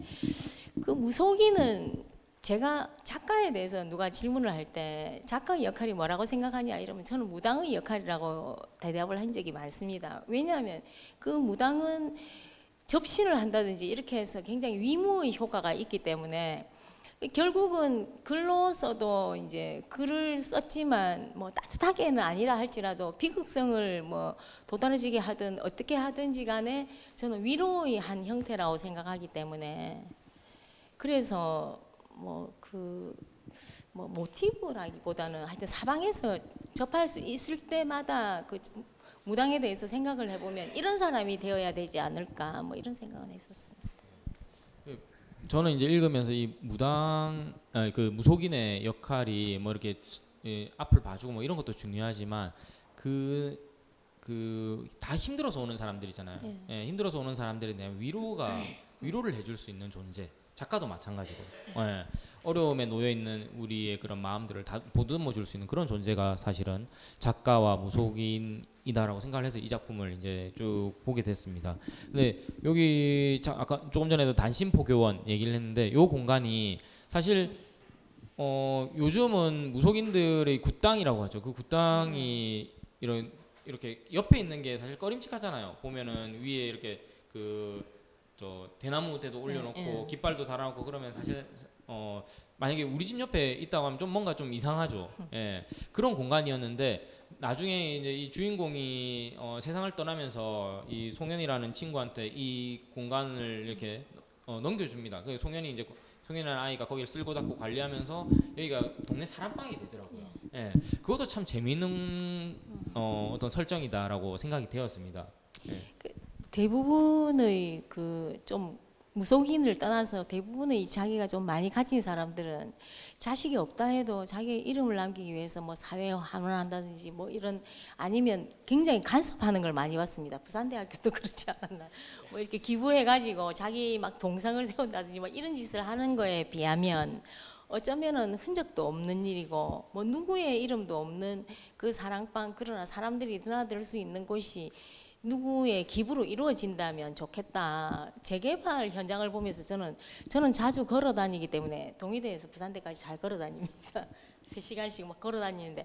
그 무속인은 제가 작가에 대해서 누가 질문을 할 때 작가의 역할이 뭐라고 생각하냐 이러면 저는 무당의 역할이라고 대답을 한 적이 많습니다. 왜냐하면 그 무당은 접신을 한다든지 이렇게 해서 굉장히 위무의 효과가 있기 때문에 결국은 글로서도 이제 글을 썼지만 뭐 따뜻하게는 아니라 할지라도 비극성을 뭐 도드라지게 하든 어떻게 하든지 간에 저는 위로의 한 형태라고 생각하기 때문에 그래서 뭐 모티브라기보다는 하여튼 사방에서 접할 수 있을 때마다 그 무당에 대해서 생각을 해보면 이런 사람이 되어야 되지 않을까 뭐 이런 생각은 했었습니다. 저는 이제 읽으면서 이 그 무속인의 역할이 뭐 이렇게 앞을 봐주고 뭐 이런 것도 중요하지만 다 힘들어서 오는 사람들이잖아요. 힘들어서 오는 사람들에 대한 위로를 해줄 수 있는 존재. 작가도 마찬가지고 어려움에 놓여 있는 우리의 그런 마음들을 다 보듬어 줄 수 있는 그런 존재가 사실은 작가와 무속인의 이다라고 생각을 해서 이 작품을 이제 쭉 보게 됐습니다. 근데 여기 아까 조금 전에도 단신포교원 얘기를 했는데 요 공간이 사실 요즘은 무속인들의 굿당이라고 하죠. 그 굿당이 이렇게 옆에 있는 게 사실 꺼림칙하잖아요. 보면은 위에 이렇게 저 대나무 대도 올려놓고 네. 깃발도 달아놓고 그러면 사실 만약에 우리 집 옆에 있다고 하면 좀 뭔가 좀 이상하죠. 예, 그런 공간이었는데 나중에 이제 이 주인공이 세상을 떠나면서 이 송현이라는 친구한테 이 공간을 이렇게 넘겨줍니다. 그 송현이라는 아이가 거기를 쓸고 닦고 관리하면서 여기가 동네 사람방이 되더라고요. 예, 그것도 참 재미있는 어떤 설정이다라고 생각이 되었습니다. 예. 대부분의 그 좀 무속인을 떠나서 대부분의 자기가 좀 많이 가진 사람들은 자식이 없다 해도 자기의 이름을 남기기 위해서 뭐 사회 환원한다든지 뭐 이런 아니면 굉장히 간섭하는 걸 많이 봤습니다. 부산대학교도 그렇지 않았나. 뭐 이렇게 기부해 가지고 자기 막 동상을 세운다든지 뭐 이런 짓을 하는 거에 비하면 어쩌면은 흔적도 없는 일이고 뭐 누구의 이름도 없는 그 사랑방, 그러나 사람들이 드나들 수 있는 곳이 누구의 기부로 이루어진다면 좋겠다. 재개발 현장을 보면서 저는 자주 걸어 다니기 때문에 동의대에서 부산대까지 잘 걸어 다닙니다. 3시간씩 막 걸어 다니는데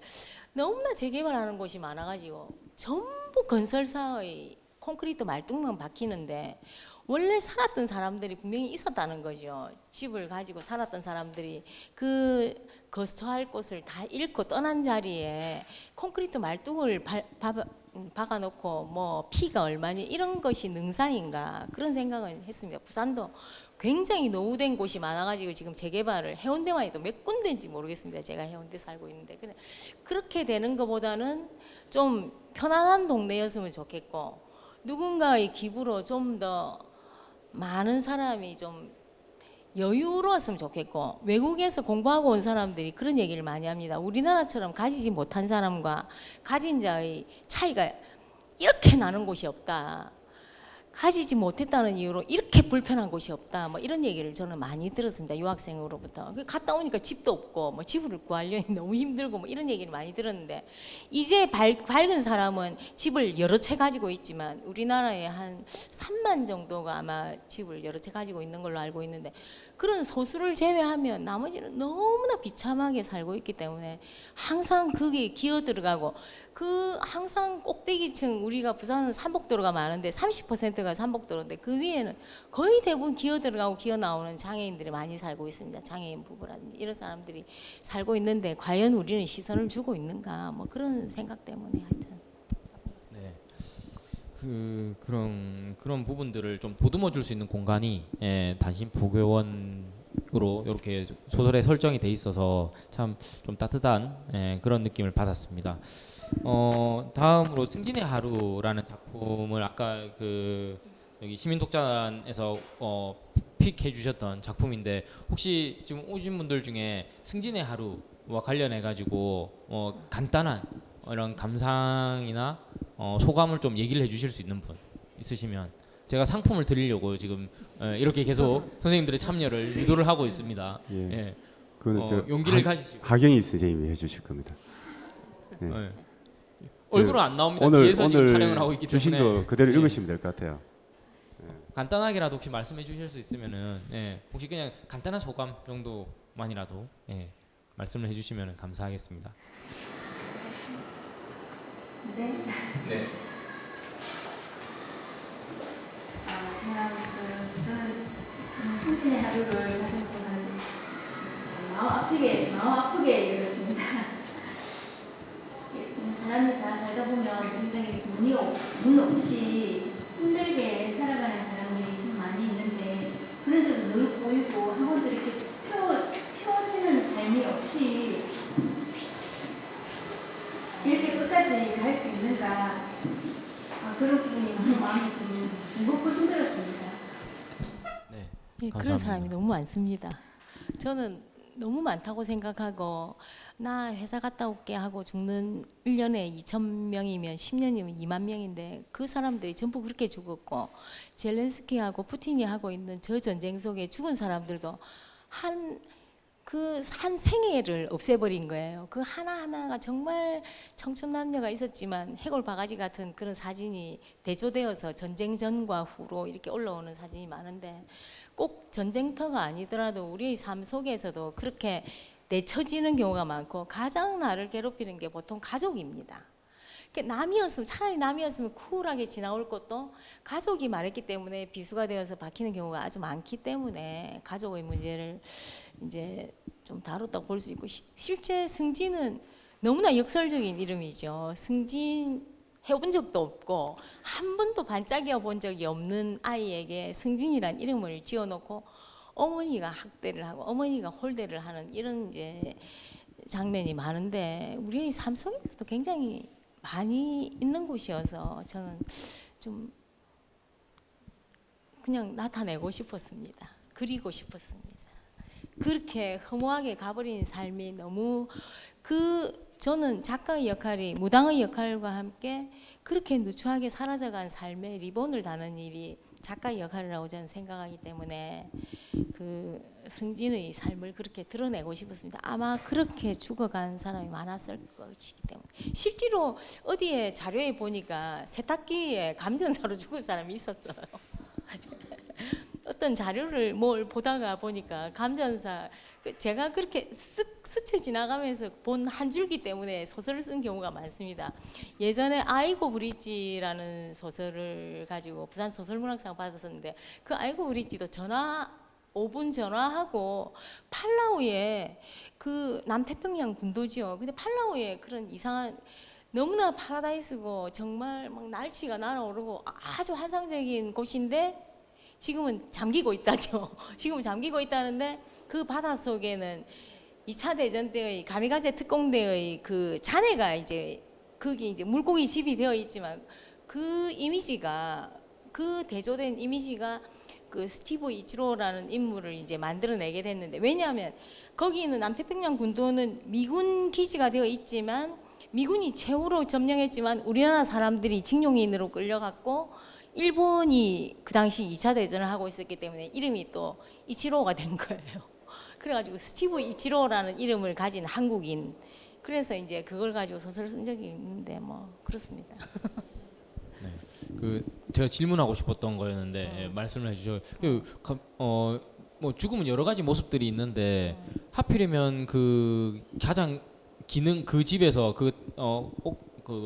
너무나 재개발하는 곳이 많아가지고 전부 건설사의 콘크리트 말뚝만 박히는데 원래 살았던 사람들이 분명히 있었다는 거죠. 집을 가지고 살았던 사람들이 그 거처할 곳을 다 잃고 떠난 자리에 콘크리트 말뚝을 박아놓고 뭐 피가 얼마니 이런 것이 능사인가 그런 생각을 했습니다. 부산도 굉장히 노후된 곳이 많아가지고 지금 재개발을 해운대만 해도 몇 군데인지 모르겠습니다. 제가 해운대 살고 있는데 근데 그렇게 되는 것보다는 좀 편안한 동네였으면 좋겠고 누군가의 기부로 좀 더 많은 사람이 좀 여유로웠으면 좋겠고 외국에서 공부하고 온 사람들이 그런 얘기를 많이 합니다. 우리나라처럼 가지지 못한 사람과 가진 자의 차이가 이렇게 나는 곳이 없다. 가지지 못했다는 이유로 이렇게 불편한 곳이 없다. 뭐 이런 얘기를 저는 많이 들었습니다. 유학생으로부터. 갔다 오니까 집도 없고 뭐 집을 구하려니 너무 힘들고 뭐 이런 얘기를 많이 들었는데 이제 밝은 사람은 집을 여러 채 가지고 있지만 우리나라에 한 3만 정도가 아마 집을 여러 채 가지고 있는 걸로 알고 있는데 그런 소수를 제외하면 나머지는 너무나 비참하게 살고 있기 때문에 항상 거기에 기어 들어가고 그 항상 꼭대기층 우리가 부산은 삼복도로가 많은데 30%가 삼복도로인데 그 위에는 거의 대부분 기어 들어가고 기어 나오는 장애인들이 많이 살고 있습니다. 장애인 부부라든지 이런 사람들이 살고 있는데 과연 우리는 시선을 주고 있는가 뭐 그런 생각 때문에 하여튼 네. 그런 부분들을 좀 보듬어 줄 수 있는 공간이 단신 포교원으로 이렇게 소설에 설정이 돼 있어서 참 좀 따뜻한 그런 느낌을 받았습니다. 다음으로 승진의 하루라는 작품을 아까 여기 시민독자단에서 픽해 주셨던 작품인데 혹시 지금 오신 분들 중에 승진의 하루와 관련해 가지고 간단한 이런 감상이나 소감을 좀 얘기를 해주실 수 있는 분 있으시면 제가 상품을 드리려고 지금 이렇게 계속 선생님들의 참여를 유도를 하고 있습니다. 예. 예. 그거는 용기를 가지시고 하경희 선생님이 해주실 겁니다. 예. 네. 얼굴은 안 나옵니다. 오늘 뒤에서 지금 촬영을 하고 있기 주신 때문에 거 그대로 예. 읽으시면 될 것 같아요. 간단하게라도 혹시 말씀해 주실 수 있으면은 혹시 그냥 간단한 소감 정도만이라도 말씀을 해주시면 감사하겠습니다. 네. 네. 그냥 저는 승진의 하루를 가진 저는 마음 아프게 읽었습니다. 사람이 다 살다 보면 굉장히 문 없이 힘들게 살아가는 사람들이 많이 있는데 그런데도 늘 보이고 한 번도 이렇게 펴지는 삶이 없이 이렇게 끝까지 갈 수 있는가 그런 부분이 너무 마음이 좀 무겁고 힘들었습니다. 네. 예, 그런 사람이 너무 많습니다. 저는 너무 많다고 생각하고 나 회사 갔다 올게 하고 죽는 1년에 2,000명이면 10년이면 2만 명인데 그 사람들이 전부 그렇게 죽었고 젤렌스키하고 푸틴이 하고 있는 저 전쟁 속에 죽은 사람들도 한 그 한 생애를 없애버린 거예요. 그 하나하나가 정말 청춘 남녀가 있었지만 해골 바가지 같은 그런 사진이 대조되어서 전쟁 전과 후로 이렇게 올라오는 사진이 많은데 꼭 전쟁터가 아니더라도 우리의 삶 속에서도 그렇게 내쳐지는 경우가 많고 가장 나를 괴롭히는 게 보통 가족입니다. 남이었으면 차라리 남이었으면 쿨하게 지나올 것도 가족이 말했기 때문에 비수가 되어서 박히는 경우가 아주 많기 때문에 가족의 문제를 이제 좀 다뤘다고 볼 수 있고 실제 승진은 너무나 역설적인 이름이죠. 승진 해본 적도 없고 한 번도 반짝여 본 적이 없는 아이에게 승진이란 이름을 지어놓고 어머니가 학대를 하고 어머니가 홀대를 하는 이런 이제 장면이 많은데 우리의 삶 속에서도 굉장히 많이 있는 곳이어서 저는 좀 그냥 나타내고 싶었습니다. 그리고 싶었습니다. 그렇게 허무하게 가버린 삶이 너무 저는 작가의 역할이 무당의 역할과 함께 그렇게 누추하게 사라져간 삶에 리본을 다는 일이 작가의 역할이라고 저는 생각하기 때문에 그 승진의 삶을 그렇게 드러내고 싶었습니다. 아마 그렇게 죽어간 사람이 많았을 것이기 때문에 실제로 어디에 자료에 보니까 세탁기에 감전사로 죽은 사람이 있었어요. 어떤 자료를 뭘 보다가 보니까 감전사 제가 그렇게 쓱 스쳐 지나가면서 본 한 줄기 때문에 소설을 쓴 경우가 많습니다. 예전에 아이고 브릿지라는 소설을 가지고 부산 소설문학상 받았었는데 그 아이고 브릿지도 5분 전화하고 팔라우에 그 남태평양 군도지요. 근데 팔라우에 그런 이상한 너무나 파라다이스고 정말 막 날치가 날아오르고 아주 환상적인 곳인데 지금은 잠기고 있다죠. 지금은 잠기고 있다는데 그 바닷속에는 2차 대전 때의 가미가제 특공대의 그 잔해가 이제 거기 이제 물고기 집이 되어 있지만 그 이미지가 그 대조된 이미지가 그 스티브 이치로라는 인물을 이제 만들어내게 됐는데 왜냐하면 거기는 남태평양 군도는 미군 기지가 되어 있지만 미군이 최후로 점령했지만 우리나라 사람들이 징용인으로 끌려갔고 일본이 그 당시 2차 대전을 하고 있었기 때문에 이름이 또 이치로가 된 거예요. 그래가지고 스티브 이치로라는 이름을 가진 한국인. 그래서 이제 그걸 가지고 소설을 쓴 적이 있는데 뭐 그렇습니다. 네, 그 제가 질문하고 싶었던 거였는데 예, 말씀을 해주셔. 뭐 죽음은 여러 가지 모습들이 있는데 하필이면 그 가장 기능 그 집에서 그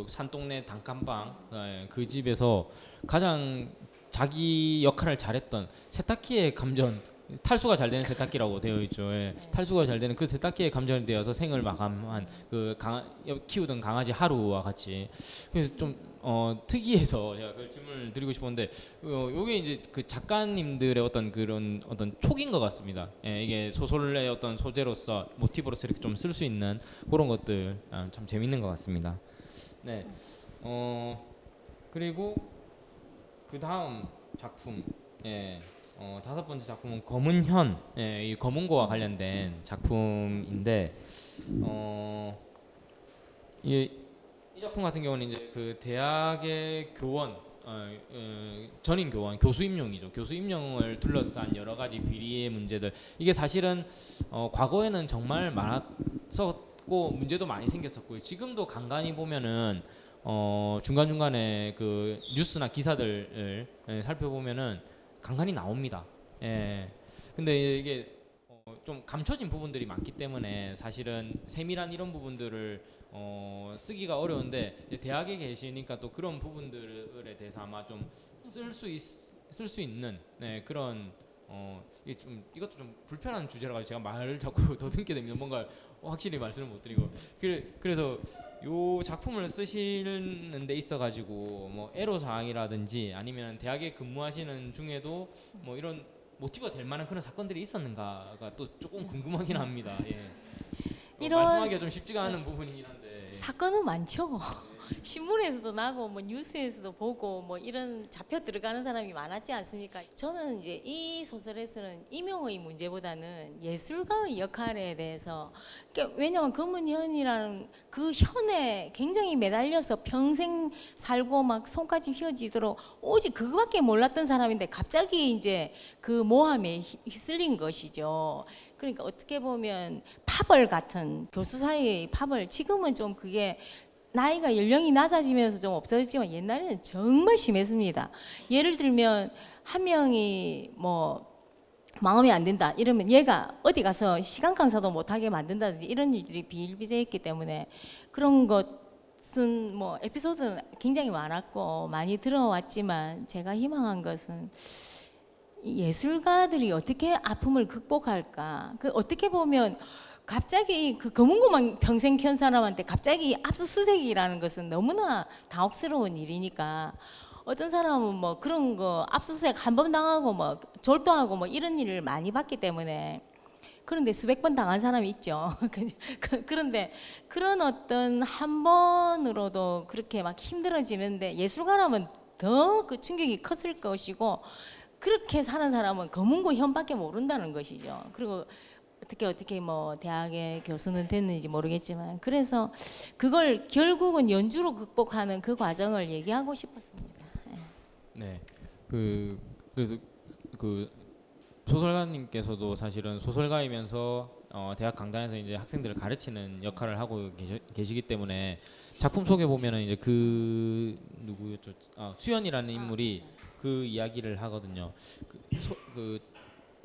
산동네 단칸방 그 집에서 가장 자기 역할을 잘했던 세탁기의 감전 탈수가 잘 되는 세탁기라고 되어 있죠. 예. 탈수가 잘 되는 그 세탁기에 감전이 되어서 생을 마감한 그 키우던 강아지 하루와 같이 그래서 좀 특이해서 제가 그 질문을 드리고 싶었는데 요게 이제 그 작가님들의 어떤 그런 어떤 촉인 것 같습니다. 예, 이게 소설의 어떤 소재로서 모티브로서 이렇게 좀 쓸 수 있는 그런 것들 참 재밌는 것 같습니다. 네, 그리고 그 다음 작품, 예, 5번째 작품은 검은현, 예, 이 검은고와 관련된 작품인데, 이 작품 같은 경우는 이제 그 대학의 교원, 전임 교원, 교수 임용이죠. 교수 임용을 둘러싼 여러 가지 비리의 문제들. 이게 사실은 과거에는 정말 많았었고 문제도 많이 생겼었고요. 지금도 간간히 보면은 중간중간에 그 뉴스나 기사들을 살펴보면은 간간히 나옵니다. 예. 근데 이게 좀 감춰진 부분들이 많기 때문에 사실은 세밀한 이런 부분들을 쓰기가 어려운데 이제 대학에 계시니까 또 그런 부분들에 대해서 아마 좀 쓸 수 있는 네, 그런 이것도 좀 불편한 주제라 제가 말을 자꾸 더듬게 됩니다. 뭔가 확실히 말씀을 못 드리고 그래서 요 작품을 쓰시는 데 있어 가지고 뭐 애로 사항이라든지 아니면 대학에 근무하시는 중에도 뭐 이런 모티브가 될 만한 그런 사건들이 있었는가가 또 조금 궁금하긴 합니다. 예. 이런 말씀하기가 좀 쉽지가 않은 부분이긴 한데 사건은 많죠. 신문에서도 나고 뭐 뉴스에서도 보고 뭐 이런 잡혀 들어가는 사람이 많았지 않습니까? 저는 이제 이 소설에서는 임용의 문제보다는 예술가의 역할에 대해서 그러니까 왜냐하면 검은현이라는 그 현에 굉장히 매달려서 평생 살고 막 손까지 휘어지도록 오직 그거밖에 몰랐던 사람인데 갑자기 이제 그 모함에 휩쓸린 것이죠. 그러니까 어떻게 보면 파벌 같은 교수 사이의 파벌, 지금은 좀 그게 나이가 연령이 낮아지면서 좀 없어졌지만 옛날에는 정말 심했습니다. 예를 들면 한 명이 뭐 마음에 안 든다 이러면 얘가 어디 가서 시간 강사도 못하게 만든다든지 이런 일들이 비일비재했기 때문에 그런 것은 뭐 에피소드는 굉장히 많았고 많이 들어왔지만 제가 희망한 것은 이 예술가들이 어떻게 아픔을 극복할까? 그 어떻게 보면 갑자기 그 검은 고만 평생 켠 사람한테 갑자기 압수수색이라는 것은 너무나 당혹스러운 일이니까 어떤 사람은 뭐 그런 거 압수수색 한 번 당하고 뭐 졸도하고 뭐 이런 일을 많이 봤기 때문에 그런데 수백 번 당한 사람이 있죠. 그런데 그런 어떤 한 번으로도 그렇게 막 힘들어지는데 예술가라면 더 그 충격이 컸을 것이고 그렇게 사는 사람은 검은고 현밖에 모른다는 것이죠. 그리고 어떻게 뭐 대학의 교수는 됐는지 모르겠지만 그래서 그걸 결국은 연주로 극복하는 그 과정을 얘기하고 싶었습니다. 네. 그래서 그 소설가님께서도 사실은 소설가이면서 대학 강단에서 이제 학생들을 가르치는 역할을 하고 계시기 때문에 작품 속에 보면은 이제 그 누구였죠? 수연이라는 인물이 그 이야기를 하거든요. 그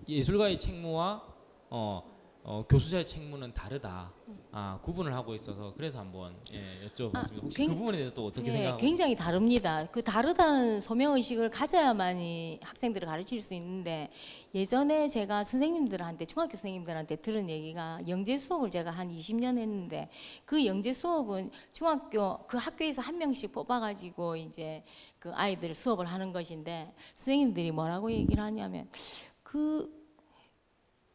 예술가의 책무와 교수자의 책무는 다르다. 구분을 하고 있어서 그래서 한번 여쭤봤습니다. 혹시 그 부분에 대해서 또 어떻게 생각하고? 굉장히 다릅니다. 그 다르다는 소명 의식을 가져야만이 학생들을 가르칠 수 있는데 예전에 제가 선생님들한테 중학교 선생님들한테 들은 얘기가 영재 수업을 제가 한 20년 했는데 그 영재 수업은 중학교 그 학교에서 한 명씩 뽑아가지고 이제 그 아이들 수업을 하는 것인데 선생님들이 뭐라고 얘기를 하냐면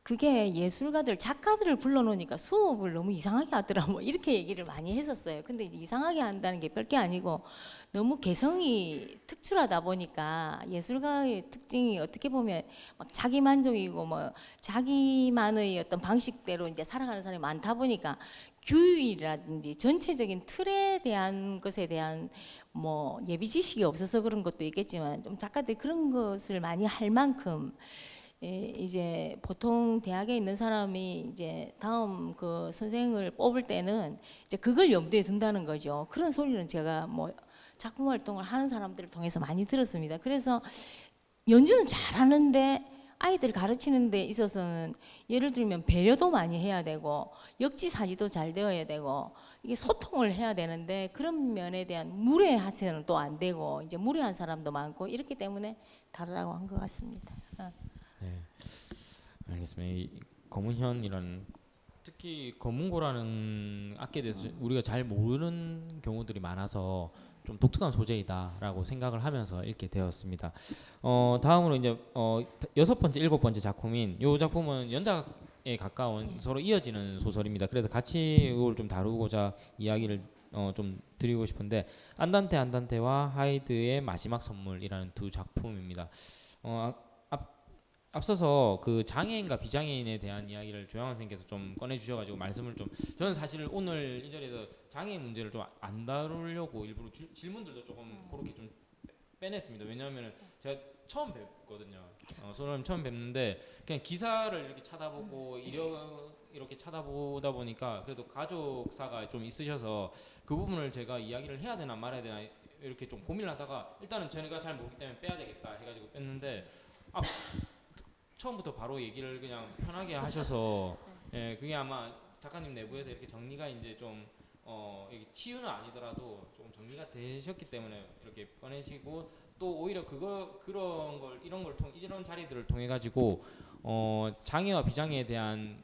그게 예술가들, 작가들을 불러놓으니까 수업을 너무 이상하게 하더라 뭐 이렇게 얘기를 많이 했었어요. 근데 이상하게 한다는 게 별게 아니고 너무 개성이 특출하다 보니까 예술가의 특징이 어떻게 보면 막 자기 만족이고 뭐 자기만의 어떤 방식대로 이제 살아가는 사람이 많다 보니까 규율이라든지 전체적인 틀에 대한 것에 대한 뭐 예비 지식이 없어서 그런 것도 있겠지만 좀 작가들이 그런 것을 많이 할 만큼 이제 보통 대학에 있는 사람이 이제 다음 그 선생을 뽑을 때는 이제 그걸 염두에 둔다는 거죠. 그런 소리는 제가 뭐 작품 활동을 하는 사람들을 통해서 많이 들었습니다. 그래서 연주는 잘하는데 아이들 가르치는 데 있어서는 예를 들면 배려도 많이 해야 되고 역지사지도 잘 되어야 되고 이게 소통을 해야 되는데 그런 면에 대한 무례하세는 또 안 되고 이제 무례한 사람도 많고 이렇기 때문에 다르다고 한 것 같습니다. 네, 알겠습니다. 이 검은현이라는 특히 검은고라는 악기에 대해서 우리가 잘 모르는 경우들이 많아서 좀 독특한 소재이다라고 생각을 하면서 읽게 되었습니다. 다음으로 이제 6번째, 7번째 작품인 이 작품은 연작에 가까운 서로 이어지는 소설입니다. 그래서 같이 이걸 좀 다루고자 이야기를 좀 드리고 싶은데 안단테와 하이드의 마지막 선물이라는 두 작품입니다. 앞서서 그 장애인과 비장애인에 대한 이야기를 조양원 선생님께서 좀 꺼내주셔가지고 말씀을 좀 저는 사실 오늘 이 자리에서 장애인 문제를 좀 안 다루려고 일부러 질문들도 조금 그렇게 좀 빼냈습니다. 왜냐하면 제가 처음 뵙거든요. 소설님 처음 뵙는데 그냥 기사를 이렇게 쳐다보고 이렇게 쳐다보다 보니까 그래도 가족사가 좀 있으셔서 그 부분을 제가 이야기를 해야 되나 말아야 되나 이렇게 좀 고민을 하다가 일단은 저희가 잘 모르기 때문에 빼야 되겠다 해가지고 뺐는데 처음부터 바로 얘기를 그냥 편하게 하셔서 그게 아마 작가님 내부에서 이렇게 정리가 이제 좀 이게 치유는 아니더라도 조금 정리가 되셨기 때문에 이렇게 꺼내시고 또 오히려 이런 자리들을 통해 가지고 장애와 비장애에 대한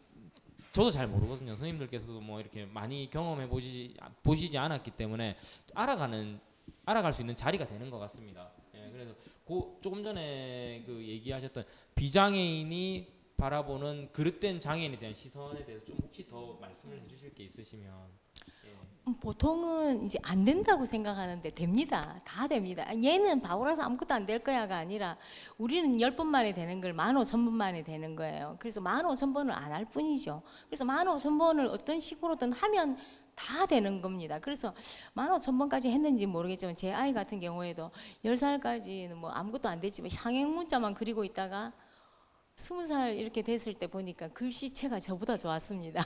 저도 잘 모르거든요. 선생님들께서도 뭐 이렇게 많이 경험해 보시지 않았기 때문에 알아갈 수 있는 자리가 되는 것 같습니다. 그래서 조금 전에 그 얘기하셨던 비장애인이 바라보는 그릇된 장애인에 대한 시선에 대해서 좀 혹시 더 말씀을 해주실 게 있으시면. 보통은 이제 안 된다고 생각하는데 됩니다. 다 됩니다. 얘는 바보라서 아무것도 안 될 거야가 아니라 우리는 10번 만에 되는 걸 15,000번 만에 되는 거예요. 그래서 15,000번을 안 할 뿐이죠. 그래서 15,000번을 어떤 식으로든 하면 다 되는 겁니다. 그래서 15,000번까지 했는지 모르겠지만 제 아이 같은 경우에도 10살까지는 뭐 아무것도 안 됐지만 상행 문자만 그리고 있다가 20살 이렇게 됐을 때 보니까 글씨체가 저보다 좋았습니다.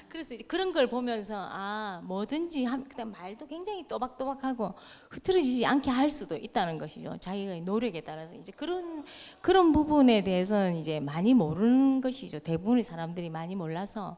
그래서 이제 그런 걸 보면서 뭐든지 그다음 말도 굉장히 또박또박하고 흐트러지지 않게 할 수도 있다는 것이죠. 자기의 노력에 따라서 이제 그런 부분에 대해서는 이제 많이 모르는 것이죠. 대부분의 사람들이 많이 몰라서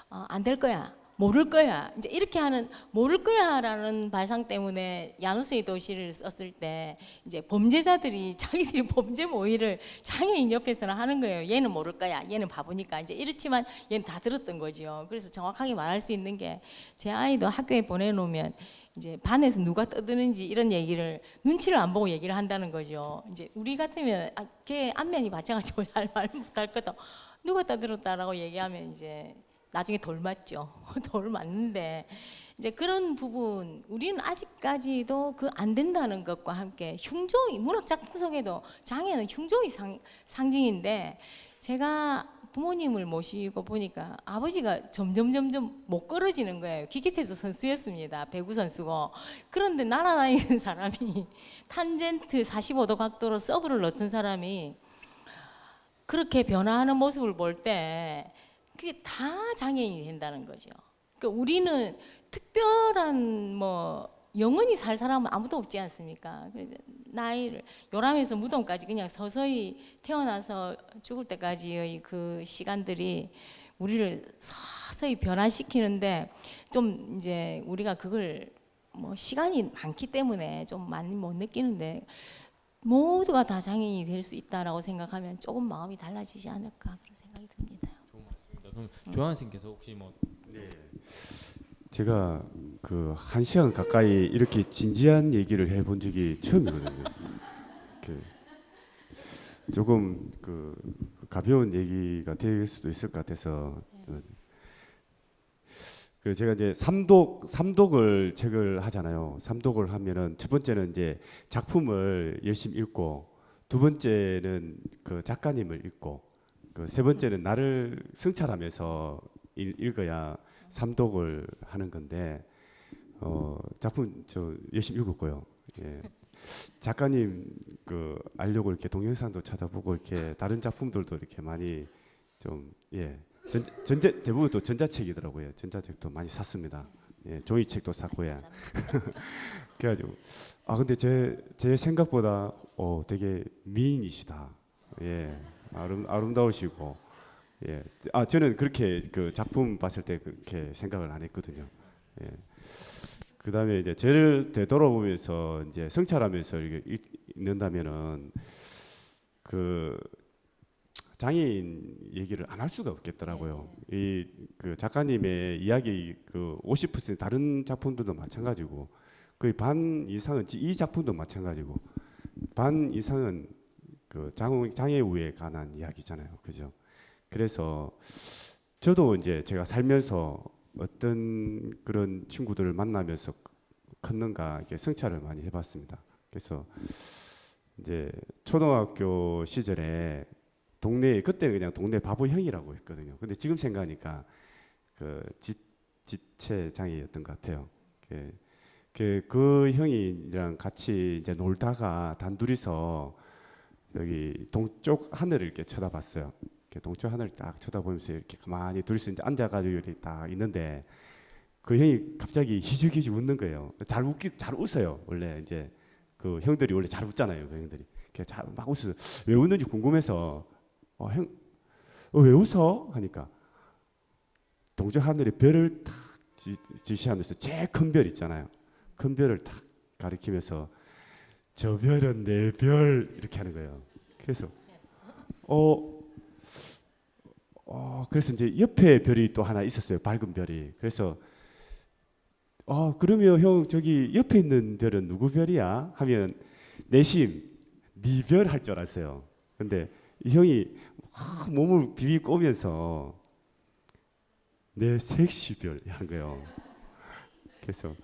안 될 거야. 모를 거야. 이제 이렇게 하는 모를 거야라는 발상 때문에 야누스의 도시를 썼을 때 이제 범죄자들이 자기들이 범죄 모의를 장애인 옆에서는 하는 거예요. 얘는 모를 거야. 얘는 바보니까. 이제 이렇지만 얘는 다 들었던 거죠. 그래서 정확하게 말할 수 있는 게 제 아이도 학교에 보내놓으면 이제 반에서 누가 떠드는지 이런 얘기를 눈치를 안 보고 얘기를 한다는 거죠. 이제 우리 같으면 걔 안면이 마찬가지고 잘 말 못할 거다. 누가 떠들었다라고 얘기하면 이제 나중에 돌 맞죠. 돌 맞는데 이제 그런 부분 우리는 아직까지도 그 안 된다는 것과 함께 흉조의 문학 작품 속에도 장애는 흉조의 상징인데 제가 부모님을 모시고 보니까 아버지가 점점 못 걸어지는 거예요. 기계체조 선수였습니다. 배구 선수고. 그런데 날아다니는 사람이 탄젠트 45도 각도로 서브를 넣던 사람이 그렇게 변화하는 모습을 볼 때 그게 다 장애인이 된다는 거죠. 그러니까 우리는 특별한 뭐 영원히 살 사람은 아무도 없지 않습니까? 나이를 요람에서 무덤까지 그냥 서서히 태어나서 죽을 때까지의 그 시간들이 우리를 서서히 변화시키는데 좀 이제 우리가 그걸 뭐 시간이 많기 때문에 좀 많이 못 느끼는데 모두가 다 장애인이 될 수 있다라고 생각하면 조금 마음이 달라지지 않을까 그런 생각이 듭니다. 좋은 말씀입니다. 그럼 조한 선생님께서 혹시 뭐 네. 제가 그 1시간 가까이 이렇게 진지한 얘기를 해본 적이 처음이거든요. 조금 그 가벼운 얘기가 될 수도 있을 것 같아서 그 제가 이제 삼독을 책을 하잖아요. 삼독을 하면은 첫 번째는 이제 작품을 열심히 읽고 두 번째는 그 작가님을 읽고 그 세 번째는 나를 성찰하면서 읽어야 삼독을 하는 건데 작품 저 열심히 읽었고요. 예. 작가님 그 알려고 이렇게 동영상도 찾아보고 이렇게 다른 작품들도 이렇게 많이 좀 예. 대부분 또 전자책이더라고요. 전자책도 많이 샀습니다. 예, 종이책도 샀고요. 그래가지고 근데 제 생각보다 되게 미인이시다. 예, 아름다우시고 예, 저는 그렇게 그 작품 봤을 때 그렇게 생각을 안 했거든요. 예. 그다음에 이제 저를 되돌아보면서 이제 성찰하면서 이렇게 읽는다면은 그 장애인 얘기를 안 할 수가 없겠더라고요. 이 그 작가님의 이야기 그 50% 다른 작품들도 마찬가지고 거의 반 이상은 이 작품도 마찬가지고 반 이상은 그 장애우에 관한 이야기잖아요, 그죠? 그래서 저도 이제 제가 살면서 어떤 그런 친구들을 만나면서 컸는가 이렇게 성찰을 많이 해봤습니다. 그래서 이제 초등학교 시절에 동네 그때는 그냥 동네 바보 형이라고 했거든요. 근데 지금 생각하니까 그 지체 장애였던 것 같아요. 그 형이랑 같이 이제 놀다가 단둘이서 여기 동쪽 하늘을 이렇게 쳐다봤어요. 이렇게 동쪽 하늘을 딱 쳐다보면서 이렇게 가만히 둘이서 이제 앉아가지고 이렇게 딱 있는데 그 형이 갑자기 희죽희죽 웃는 거예요. 잘 웃어요. 원래 이제 그 형들이 원래 잘 웃잖아요. 그 형들이 이렇게 잘 막 웃어요. 왜 웃는지 궁금해서 형, 왜 웃어? 하니까 동쪽 하늘에 별을 탁 지시하면서 제일 큰 별 있잖아요. 큰 별을 탁 가리키면서 저 별은 내 별 이렇게 하는 거예요. 그래서 그래서 이제 옆에 별이 또 하나 있었어요. 밝은 별이. 그래서 그러면 형 저기 옆에 있는 별은 누구 별이야? 하면 내심 네 별 할 줄 알았어요. 근데 이 형이 몸을 비비꼬면서 내 섹시별 한 거예요. 그래서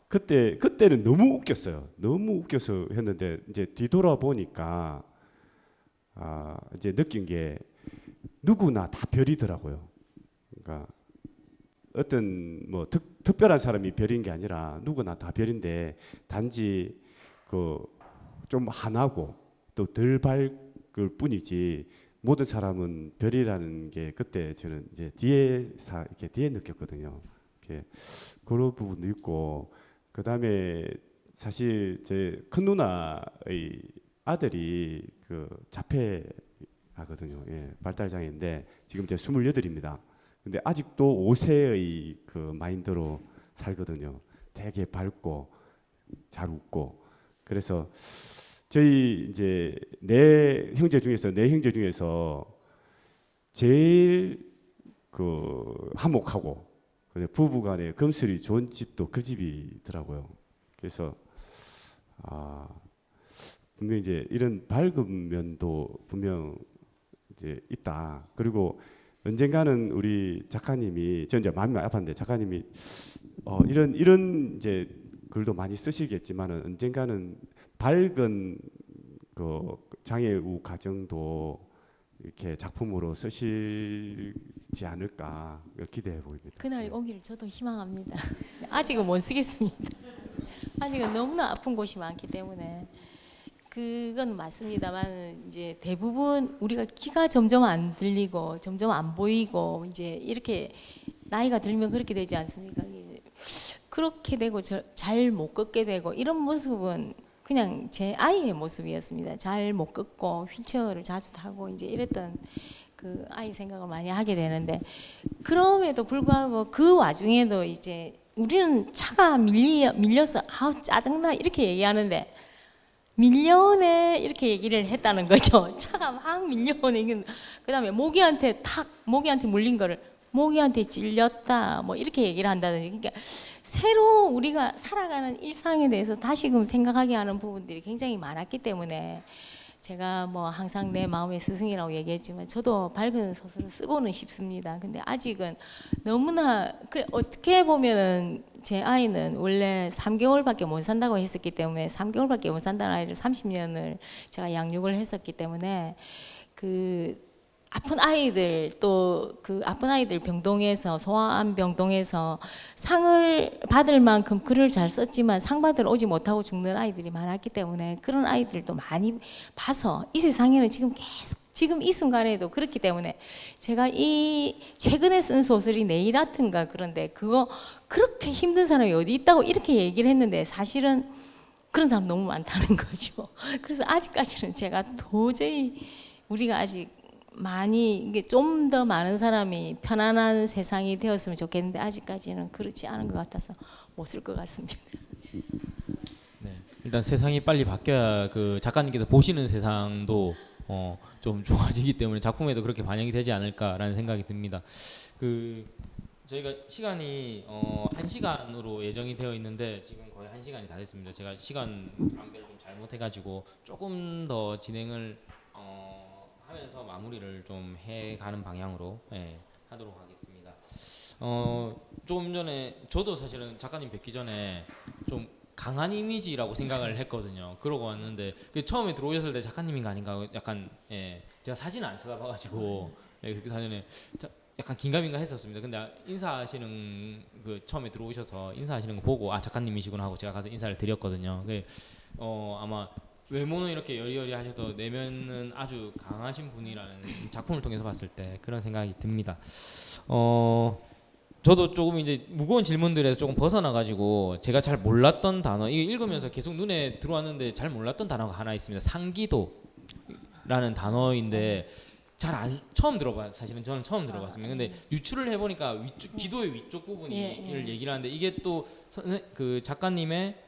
그때는 너무 웃겼어요. 너무 웃겨서 했는데 이제 뒤돌아보니까 이제 느낀 게 누구나 다 별이더라고요. 그러니까 어떤 뭐 특별한 사람이 별인 게 아니라 누구나 다 별인데 단지 그 좀 환하고 또 덜 뿐이지 모든 사람은 별이라는 게 그때 저는 이제 이렇게 뒤에 느꼈거든요. 이렇게 그런 부분도 있고 그다음에 사실 제 큰 누나의 아들이 그 자폐하거든요. 예, 발달 장애인데 지금 이제 28입니다. 근데 아직도 5세의 그 마인드로 살거든요. 되게 밝고 잘 웃고 그래서 저희 이제 네 형제 중에서 제일 그 화목하고 부부간에 금슬이 좋은 집도 그 집이더라고요. 그래서 분명 이제 이런 밝은 면도 분명 이제 있다. 그리고 언젠가는 우리 작가님이 저 이제 마음이 아팠는데 작가님이 이런 이제 글도 많이 쓰시겠지만은 언젠가는 밝은 그 장애우 가정도 이렇게 작품으로 쓰시지 않을까 기대해 보입니다. 그날이 오기를 저도 희망합니다. 아직은 못 쓰겠습니다. 아직은 너무나 아픈 곳이 많기 때문에 그건 맞습니다만 이제 대부분 우리가 귀가 점점 안 들리고 점점 안 보이고 이제 이렇게 나이가 들면 그렇게 되지 않습니까? 이제 그렇게 되고 잘 못 걷게 되고 이런 모습은 그냥 제 아이의 모습이었습니다. 잘 못 걷고 휠체어를 자주 타고 이제 이랬던 그 아이 생각을 많이 하게 되는데 그럼에도 불구하고 그 와중에도 이제 우리는 차가 밀려서 아우 짜증나 이렇게 얘기하는데 밀려오네 이렇게 얘기를 했다는 거죠. 차가 막 밀려오네. 그다음에 모기한테 물린 거를 모기한테 찔렸다 뭐 이렇게 얘기를 한다든지. 그러니까 새로 우리가 살아가는 일상에 대해서 다시금 생각하게 하는 부분들이 굉장히 많았기 때문에 제가 뭐 항상 내 마음의 스승이라고 얘기했지만 저도 밝은 소설을 쓰고는 싶습니다. 근데 아직은 너무나 어떻게 보면은 제 아이는 원래 3개월밖에 못 산다고 했었기 때문에 3개월밖에 못 산다는 아이를 30년을 제가 양육을 했었기 때문에 그 아픈 아이들 또 그 아픈 아이들 병동에서 소아암 병동에서 상을 받을 만큼 글을 잘 썼지만 상 받으러 오지 못하고 죽는 아이들이 많았기 때문에 그런 아이들도 많이 봐서 이 세상에는 지금 계속 지금 이 순간에도 그렇기 때문에 제가 이 최근에 쓴 소설이 네일 아트인가 그런데 그거 그렇게 힘든 사람이 어디 있다고 이렇게 얘기를 했는데 사실은 그런 사람 너무 많다는 거죠. 그래서 아직까지는 제가 도저히 우리가 아직 많이 이게 좀 더 많은 사람이 편안한 세상이 되었으면 좋겠는데 아직까지는 그렇지 않은 것 같아서 못 쓸 것 같습니다. 네, 일단 세상이 빨리 바뀌어야 그 작가님께서 보시는 세상도 좀 좋아지기 때문에 작품에도 그렇게 반영이 되지 않을까라는 생각이 듭니다. 그 저희가 시간이 1시간으로 예정이 되어 있는데 지금 거의 1시간이 다 됐습니다. 제가 시간 안배를 좀 잘못해가지고 조금 더 진행을 하면서 마무리를 좀 해가는 방향으로 하도록 하겠습니다. 좀 전에 저도 사실은 작가님 뵙기 전에 좀 강한 이미지라고 생각을 했거든요. 그러고 왔는데 처음에 들어오셨을 때 작가님인가 아닌가 약간 제가 사진을 안 찾아봐가지고 그 사전에 약간 긴가민가 했었습니다. 근데 인사하시는 그 처음에 들어오셔서 인사하시는 거 보고 아 작가님이시구나 하고 제가 가서 인사를 드렸거든요. 아마 외모는 이렇게 여리여리 하셔도 내면은 아주 강하신 분이라는 작품을 통해서 봤을 때 그런 생각이 듭니다. 저도 조금 이제 무거운 질문들에서 조금 벗어나가지고 제가 잘 몰랐던 단어 이거 읽으면서 계속 눈에 들어왔는데 잘 몰랐던 단어가 하나 있습니다. 상기도라는 단어인데 처음 들어봐 사실은 저는 처음 들어봤습니다. 근데 유추를 해보니까 기도의 위쪽 부분을 얘기를 하는데 이게 또 그 작가님의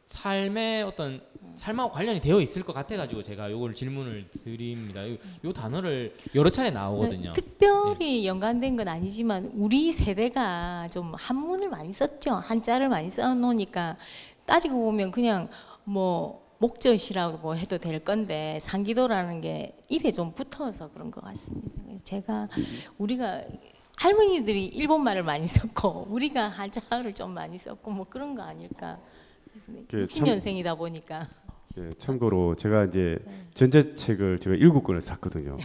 삶의 어떤 삶하고 관련이 되어 있을 것 같아가지고 제가 요걸 질문을 드립니다. 요 단어를 여러 차례 나오거든요. 특별히 연관된 건 아니지만 우리 세대가 좀 한문을 많이 썼죠. 한자를 많이 써놓으니까 따지고 보면 그냥 뭐 목젖이라고 해도 될 건데 상기도라는 게 입에 좀 붙어서 그런 것 같습니다. 우리가 할머니들이 일본말을 많이 썼고 우리가 한자를 좀 많이 썼고 뭐 그런 거 아닐까. 60년생이다 보니까. 예, 참고로 제가 이제 전자책을 제가 7권을 샀거든요.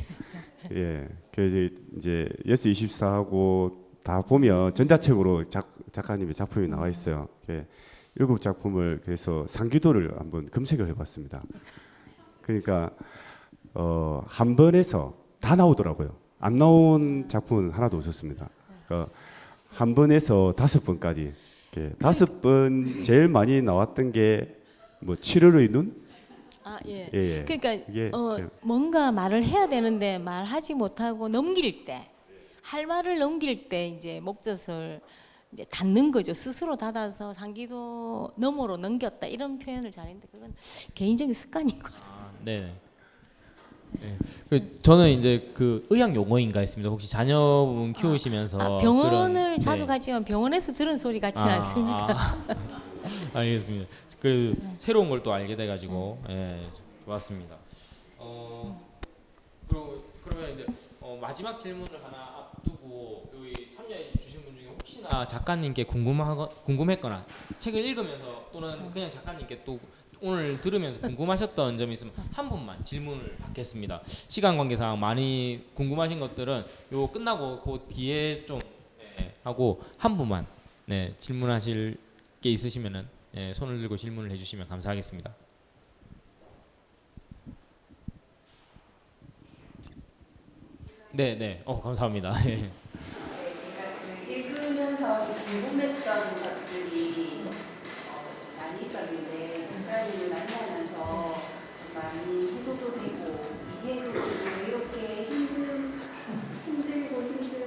예, 그래서 이제 예스 24하고 다 보면 전자책으로 작가님의 작품이 나와 있어요. 예, 7작품을 그래서 상기도를 한번 검색을 해봤습니다. 그러니까 한 번에서 다 나오더라고요. 안 나온 작품은 하나도 없었습니다. 한 번에서 5번까지, 5번 제일 많이 나왔던 게 뭐 7월의 눈? 아 예. 예. 그러니까 이게 뭔가 말을 해야 되는데 말하지 못하고 넘길 때, 할 말을 넘길 때 이제 목젖을 이제 닫는 거죠. 스스로 닫아서 상기도 너머로 넘겼다 이런 표현을 잘했는데 그건 개인적인 습관인 것 같습니다. 네. 네. 저는 이제 그 의학 용어인가 했습니다. 혹시 자녀분 키우시면서 병원을 그런, 자주 네. 가지만 병원에서 들은 소리 같지는 않습니다. 알겠습니다. 그 새로운 걸 또 알게 돼가지고 좋았습니다. 그러면 이제 마지막 질문을 하나 앞두고 여기 참여해 주신 분 중에 혹시나 작가님께 궁금했거나 책을 읽으면서 또는 그냥 작가님께 또 오늘 들으면서 궁금하셨던 점이 있으면 한 분만 질문을 받겠습니다. 시간 관계상 많이 궁금하신 것들은 요 끝나고 그 뒤에 좀 하고 한 분만 질문하실 게 있으시면은 손을 들고 질문을 해주시면 감사하겠습니다. 네, 감사합니다. 네, 제가 지금 읽으면서 궁금했던 것들이 많이 있었는데 작가님을 만나면서 많이 해소도 되고 이해도 되고 이렇게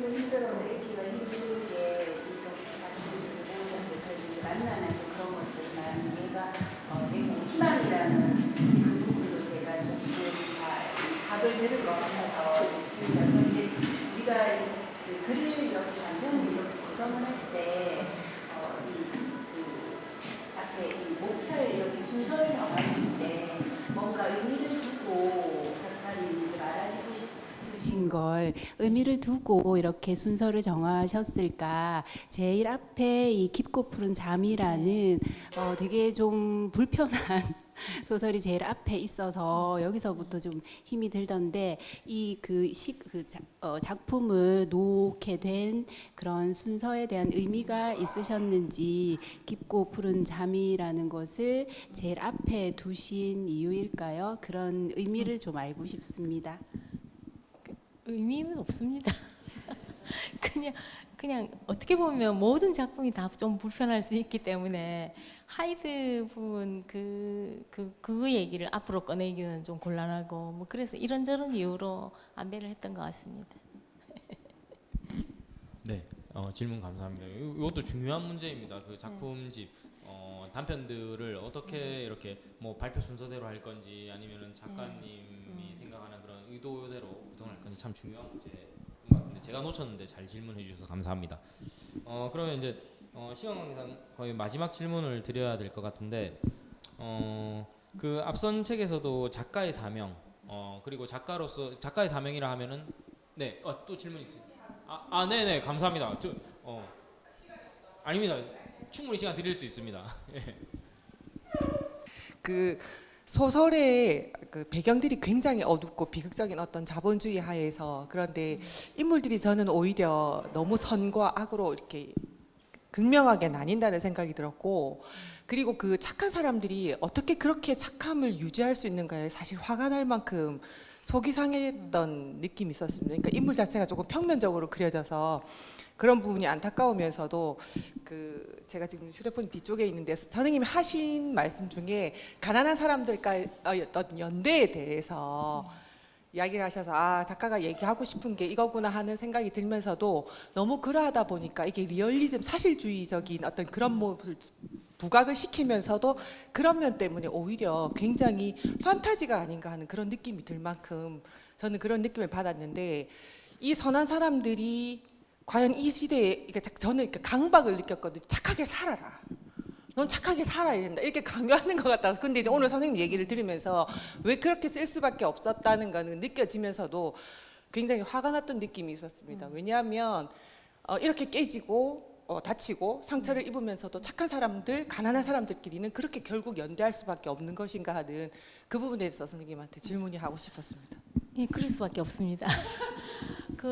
힘들어서 읽기가 힘들게 이렇게 작품들을 보셨을 때 만나면서 그런 것들만 이해가 되고 희망이라는 그 부분도 제가 조금 답을 들은 것 같아서 좋습니다. 그런데 우리가 이제 그 글을 이렇게 장면을 이렇게 구성을 할 때 앞에 이 목차를 이렇게 순서를 정하실 때 뭔가 의미를 두고 작가님이 이제 말하시고 싶으신 걸 의미를 두고 이렇게 순서를 정하셨을까? 제일 앞에 이 깊고 푸른 잠이라는 되게 좀 불편한 소설이 제일 앞에 있어서 여기서부터 좀 힘이 들던데 이 작품을 놓게 된 그런 순서에 대한 의미가 있으셨는지 깊고 푸른 잠이라는 것을 제일 앞에 두신 이유일까요? 그런 의미를 좀 알고 싶습니다. 의미는 없습니다. 그냥 어떻게 보면 모든 작품이 다 좀 불편할 수 있기 때문에 하이드 부분 그 얘기를 앞으로 꺼내기는 좀 곤란하고 뭐 그래서 이런저런 이유로 안배를 했던 것 같습니다. 네, 질문 감사합니다. 이것도 중요한 문제입니다. 그 작품집 단편들을 어떻게 이렇게 뭐 발표 순서대로 할 건지 아니면은 작가님이 생각하는 그런 의도대로 구성할 건지 참 중요한 문제인 것 같은데 제가 놓쳤는데 잘 질문해 주셔서 감사합니다. 그러면 이제 시간 관계상 거의 마지막 질문을 드려야 될 것 같은데 그 앞선 책에서도 작가의 사명 그리고 작가로서 작가의 사명이라 하면은 또 질문 있습니다. 네네 감사합니다. 아닙니다. 충분히 시간 드릴 수 있습니다. 그 소설의 그 배경들이 굉장히 어둡고 비극적인 어떤 자본주의 하에서 그런데 인물들이 저는 오히려 너무 선과 악으로 이렇게 극명하게 나뉜다는 생각이 들었고 그리고 그 착한 사람들이 어떻게 그렇게 착함을 유지할 수 있는가에 사실 화가 날 만큼 속이 상했던 느낌이 있었습니다. 그러니까 인물 자체가 조금 평면적으로 그려져서 그런 부분이 안타까우면서도 그 제가 지금 휴대폰 뒤쪽에 있는데 선생님이 하신 말씀 중에 가난한 사람들과의 어떤 연대에 대해서 이야기를 하셔서 작가가 얘기하고 싶은 게 이거구나 하는 생각이 들면서도 너무 그러하다 보니까 이게 리얼리즘 사실주의적인 어떤 그런 모습을 부각을 시키면서도 그런 면 때문에 오히려 굉장히 판타지가 아닌가 하는 그런 느낌이 들 만큼 저는 그런 느낌을 받았는데 이 선한 사람들이 과연 이 시대에 저는 강박을 느꼈거든요. 착하게 살아라. 넌 착하게 살아야 된다. 이렇게 강요하는 것 같아서. 근데 이제 오늘 선생님 얘기를 들으면서 왜 그렇게 쓸 수밖에 없었다는 거는 느껴지면서도 굉장히 화가 났던 느낌이 있었습니다. 왜냐하면 이렇게 깨지고 다치고 상처를 입으면서도 착한 사람들, 가난한 사람들끼리는 그렇게 결국 연대할 수밖에 없는 것인가 하는 그 부분에 대해서 선생님한테 질문이 하고 싶었습니다. 예, 그럴 수밖에 없습니다.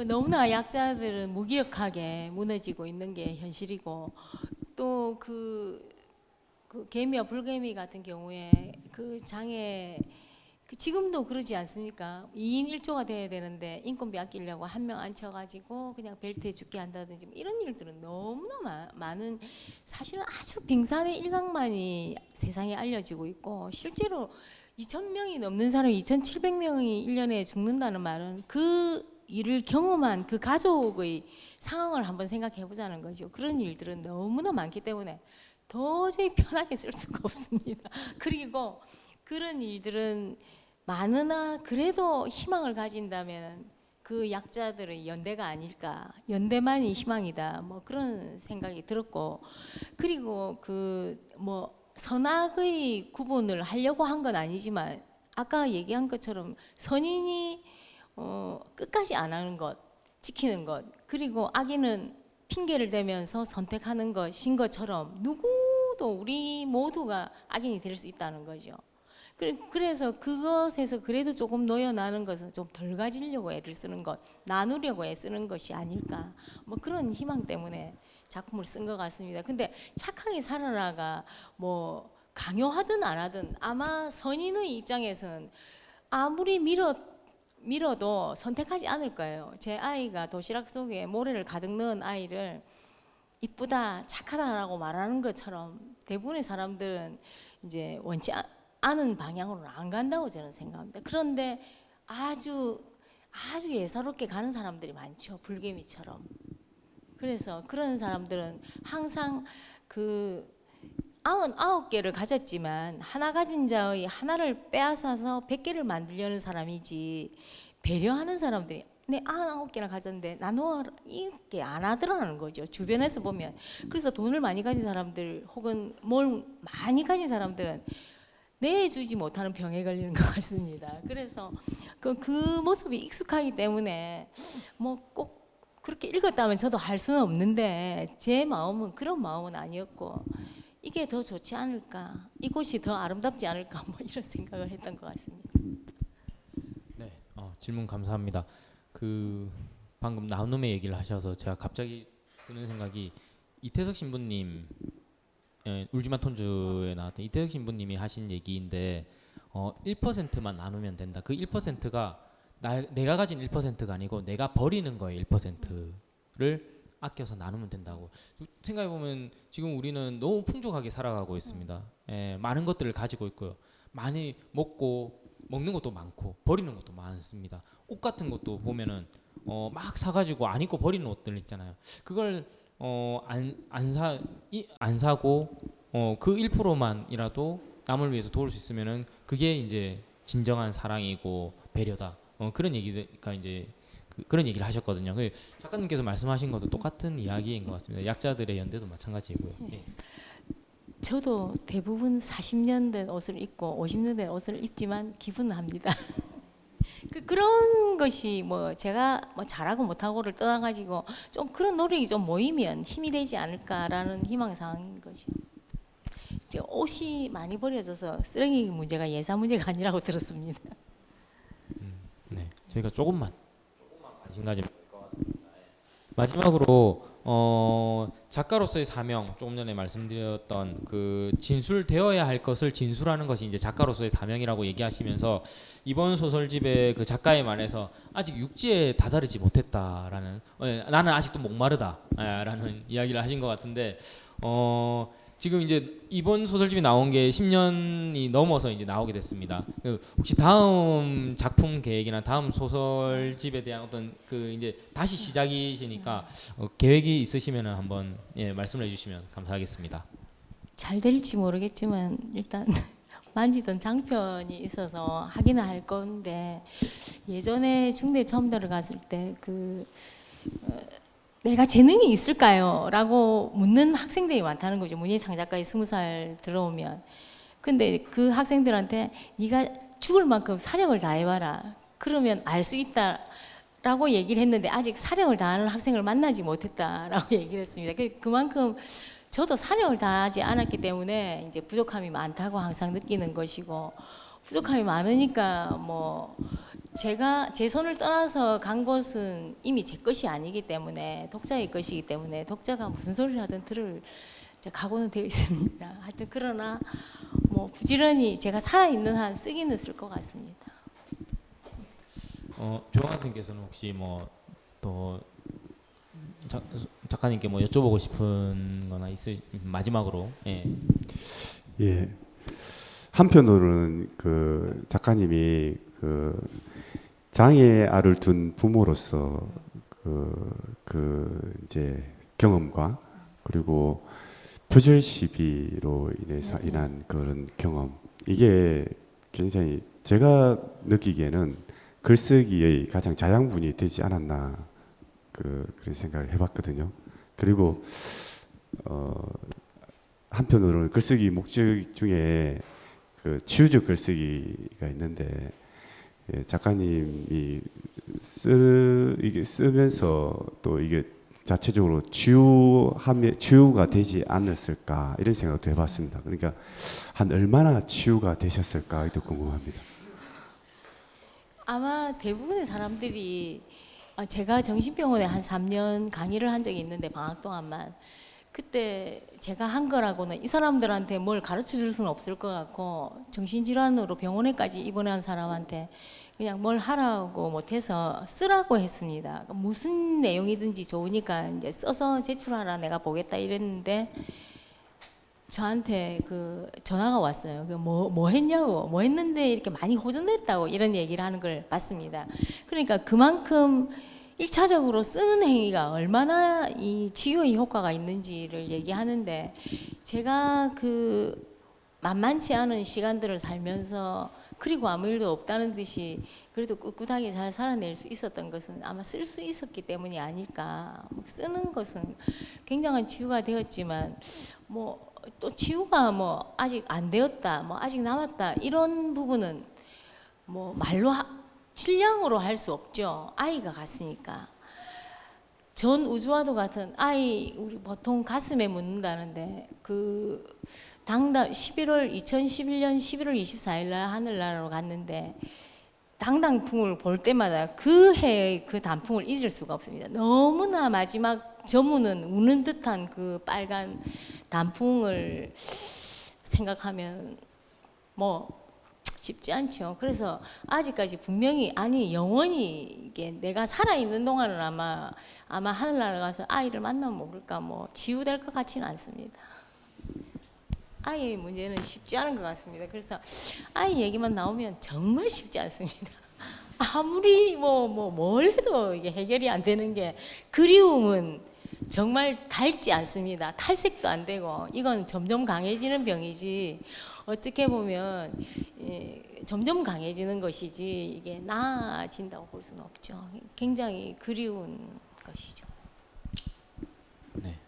너무나 약자들은 무기력하게 무너지고 있는 게 현실이고 또 그 개미와 불개미 같은 경우에 그 지금도 그러지 않습니까? 2인 1조가 돼야 되는데 인건비 아끼려고 한 명 앉혀가지고 그냥 벨트에 죽게 한다든지 뭐 이런 일들은 너무나 많은, 사실은 아주 빙산의 일각만이 세상에 알려지고 있고, 실제로 2,000명이 넘는 사람이 2,700명이 1년에 죽는다는 말은 그 일을 경험한 그 가족의 상황을 한번 생각해 보자는 거죠. 그런 일들은 너무나 많기 때문에 도저히 편하게 쓸 수가 없습니다. 그리고 그런 일들은 많으나 그래도 희망을 가진다면 그 약자들의 연대가 아닐까, 연대만이 희망이다, 뭐 그런 생각이 들었고, 그리고 그 뭐 선악의 구분을 하려고 한 건 아니지만 아까 얘기한 것처럼 선인이 끝까지 안 하는 것, 지키는 것, 그리고 악인은 핑계를 대면서 선택하는 것인 것처럼 누구도 우리 모두가 악인이 될 수 있다는 거죠. 그래서 그것에서 그래도 조금 놓여나는 것은 좀 덜 가지려고 애를 쓰는 것, 나누려고 애쓰는 것이 아닐까, 뭐 그런 희망 때문에 작품을 쓴 것 같습니다. 근데 착하게 살아라가 뭐 강요하든 안 하든 아마 선인의 입장에서는 아무리 밀어도 선택하지 않을 거예요. 제 아이가 도시락 속에 모래를 가득 넣은 아이를 이쁘다, 착하다라고 말하는 것처럼 대부분의 사람들은 이제 원치 않은 방향으로는 안 간다고 저는 생각합니다. 그런데 아주 예사롭게 가는 사람들이 많죠. 불개미처럼. 그래서 그런 사람들은 항상 그 99개를 가졌지만 하나 가진 자의 하나를 빼앗아서 100개를 만들려는 사람이지, 배려하는 사람들이 내 99개나 가졌는데 나눠 이렇게 안 하더라는 거죠. 주변에서 보면. 그래서 돈을 많이 가진 사람들 혹은 뭘 많이 가진 사람들은 내주지 못하는 병에 걸리는 것 같습니다. 그래서 그 모습이 익숙하기 때문에 뭐 꼭 그렇게 읽었다면 저도 할 수는 없는데 제 마음은 그런 마음은 아니었고, 이게 더 좋지 않을까, 이곳이 더 아름답지 않을까, 뭐 이런 생각을 했던 것 같습니다. 네, 질문 감사합니다. 그 방금 나눔의 얘기를 하셔서 제가 갑자기 드는 생각이, 이태석 신부님, 울지마 톤즈에 나왔던 이태석 신부님이 하신 얘기인데 1%만 나누면 된다. 그 1%가 내가 가진 1%가 아니고 내가 버리는 거에 1%를 아껴서 나누면 된다고. 생각해 보면 지금 우리는 너무 풍족하게 살아가고 있습니다. 많은 것들을 가지고 있고요. 많이 먹는 것도 많고 버리는 것도 많습니다. 옷 같은 것도 보면은 막 사가지고 안 입고 버리는 옷들 있잖아요. 그걸 안 사고 그 1%만이라도 남을 위해서 도울 수 있으면은 그게 이제 진정한 사랑이고 배려다. 그런 얘기가 이제 그런 얘기를 하셨거든요. 그 작가님께서 말씀하신 것도 똑같은 이야기인 것 같습니다. 약자들의 연대도 마찬가지고요. 예. 저도 대부분 40년 된 옷을 입고 50년 된 옷을 입지만 기분은 합니다. 그런 것이 뭐 제가 뭐 잘하고 못하고를 떠나가지고 좀 그런 노력이 좀 모이면 힘이 되지 않을까라는 희망사항인 거죠. 이제 옷이 많이 버려져서 쓰레기 문제가 예산 문제가 아니라고 들었습니다. 네, 저희가 조금만 관심 가지면 될 것 같습니다. 마지막으로 작가로서의 사명, 조금 전에 말씀드렸던 그 진술되어야 할 것을 진술하는 것이 이제 작가로서의 사명이라고 얘기하시면서 이번 소설집의 그 작가의 말에서 아직 육지에 다다르지 못했다라는, 나는 아직도 목마르다라는 이야기를 하신 것 같은데, 지금 이제 이번 소설집이 나온 게 10년이 넘어서 이제 나오게 됐습니다. 혹시 다음 작품 계획이나 다음 소설집에 대한 어떤 그 이제 다시 시작이시니까 계획이 있으시면 한번 말씀을 해주시면 감사하겠습니다. 잘 될지 모르겠지만 일단 만지던 장편이 있어서 하기는 할 건데, 예전에 중대 처음 들어갔을 때 내가 재능이 있을까요? 라고 묻는 학생들이 많다는 거죠. 문예창 작가에 20살 들어오면. 근데 그 학생들한테 네가 죽을 만큼 사력을 다해봐라. 그러면 알 수 있다. 라고 얘기를 했는데 아직 사력을 다하는 학생을 만나지 못했다라고 얘기를 했습니다. 그만큼 저도 사력을 다하지 않았기 때문에 이제 부족함이 많다고 항상 느끼는 것이고, 부족함이 많으니까 뭐 제가 제 손을 떠나서 간 것은 이미 제 것이 아니기 때문에, 독자의 것이기 때문에 독자가 무슨 소리를 하든 들을 각오는 되어 있습니다. 하여튼 그러나 뭐 부지런히 제가 살아있는 한 쓰기는 쓸 것 같습니다. 조영아 선생님께서는 혹시 뭐 또 작가님께 뭐 여쭤보고 싶은-거나 마지막으로 예. 한편으로는 그 작가님이 그 장애아를 둔 부모로서 그 이제 경험과 그리고 표절 시비로 인해서 인한 그런 경험, 이게 굉장히 제가 느끼기에는 글쓰기의 가장 자양분이 되지 않았나 그런 생각을 해봤거든요. 그리고 한편으로는 글쓰기 목적 중에 그 치유적 글쓰기가 있는데, 작가님이 이게 쓰면서 또 이게 자체적으로 치유가 되지 않았을까 이런 생각도 해봤습니다. 그러니까 한 얼마나 치유가 되셨을까 이도 궁금합니다. 아마 대부분의 사람들이 제가 정신병원에 한 3년 강의를 한 적이 있는데 방학 동안만, 그때 제가 한 거라고는 이 사람들한테 뭘 가르쳐 줄 수는 없을 것 같고, 정신질환으로 병원에까지 입원한 사람한테 그냥 뭘 하라고 못해서 쓰라고 했습니다. 무슨 내용이든지 좋으니까 이제 써서 제출하라, 내가 보겠다 이랬는데 저한테 그 전화가 왔어요. 뭐 했냐고, 뭐 했는데 이렇게 많이 호전됐다고 이런 얘기를 하는 걸 봤습니다. 그러니까 그만큼 1차적으로 쓰는 행위가 얼마나 이 치유의 효과가 있는지를 얘기하는데, 제가 그 만만치 않은 시간들을 살면서 그리고 아무 일도 없다는 듯이 그래도 꿋꿋하게 잘 살아낼 수 있었던 것은 아마 쓸 수 있었기 때문이 아닐까. 쓰는 것은 굉장한 치유가 되었지만 뭐 또 치유가 뭐 아직 안 되었다, 뭐 아직 남았다 이런 부분은 뭐 말로 실량으로 할 수 없죠. 아이가 갔으니까. 전 우주와도 같은 아이, 우리 보통 가슴에 묻는다는데 그 당당 2011년 11월 24일 날 하늘나라로 갔는데 당단풍을 볼 때마다 그 해의 그 단풍을 잊을 수가 없습니다. 너무나 마지막 저무는 우는 듯한 그 빨간 단풍을 생각하면 뭐 쉽지 않죠. 그래서 아직까지 분명히, 아니 영원히 이게 내가 살아 있는 동안은 아마 하늘나라 가서 아이를 만나면 모를까 뭐 치유될 것 같지는 않습니다. 아이의 문제는 쉽지 않은 것 같습니다. 그래서 아이 얘기만 나오면 정말 쉽지 않습니다. 아무리 뭘 해도 이게 해결이 안 되는 게, 그리움은 정말 닳지 않습니다. 탈색도 안 되고, 이건 점점 강해지는 병이지 어떻게 보면 점점 강해지는 것이지 이게 나아진다고 볼 수는 없죠. 굉장히 그리운 것이죠. 네.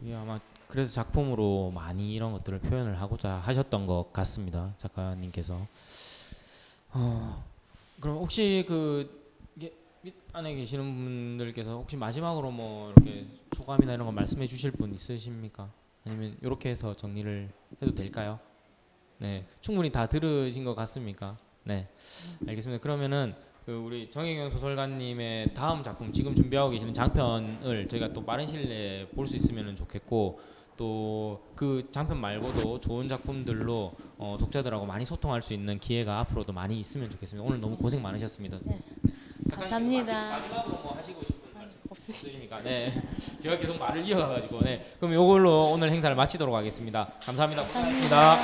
이게 아마 그래서 작품으로 많이 이런 것들을 표현을 하고자 하셨던 것 같습니다, 작가님께서. 그럼 혹시 이게 밑 안에 계시는 분들께서 혹시 마지막으로 뭐 이렇게 소감이나 이런 거 말씀해 주실 분 있으십니까? 아니면 이렇게 해서 정리를 해도 될까요? 네, 충분히 다 들으신 것 같습니까? 네, 알겠습니다. 그러면은 우리 정혜경 소설가님의 다음 작품, 지금 준비하고 계시는 장편을 저희가 또 빠른 시일 내에 볼 수 있으면 좋겠고, 또 그 장편 말고도 좋은 작품들로 독자들하고 많이 소통할 수 있는 기회가 앞으로도 많이 있으면 좋겠습니다. 오늘 너무 고생 많으셨습니다. 네. 감사합니다. 마지막으로 뭐 하시고 싶은 말씀 없으십니까? 네, 제가 계속 말을 이어가가지고, 네, 그럼 이걸로 오늘 행사를 마치도록 하겠습니다. 감사합니다. 고생하셨습니다.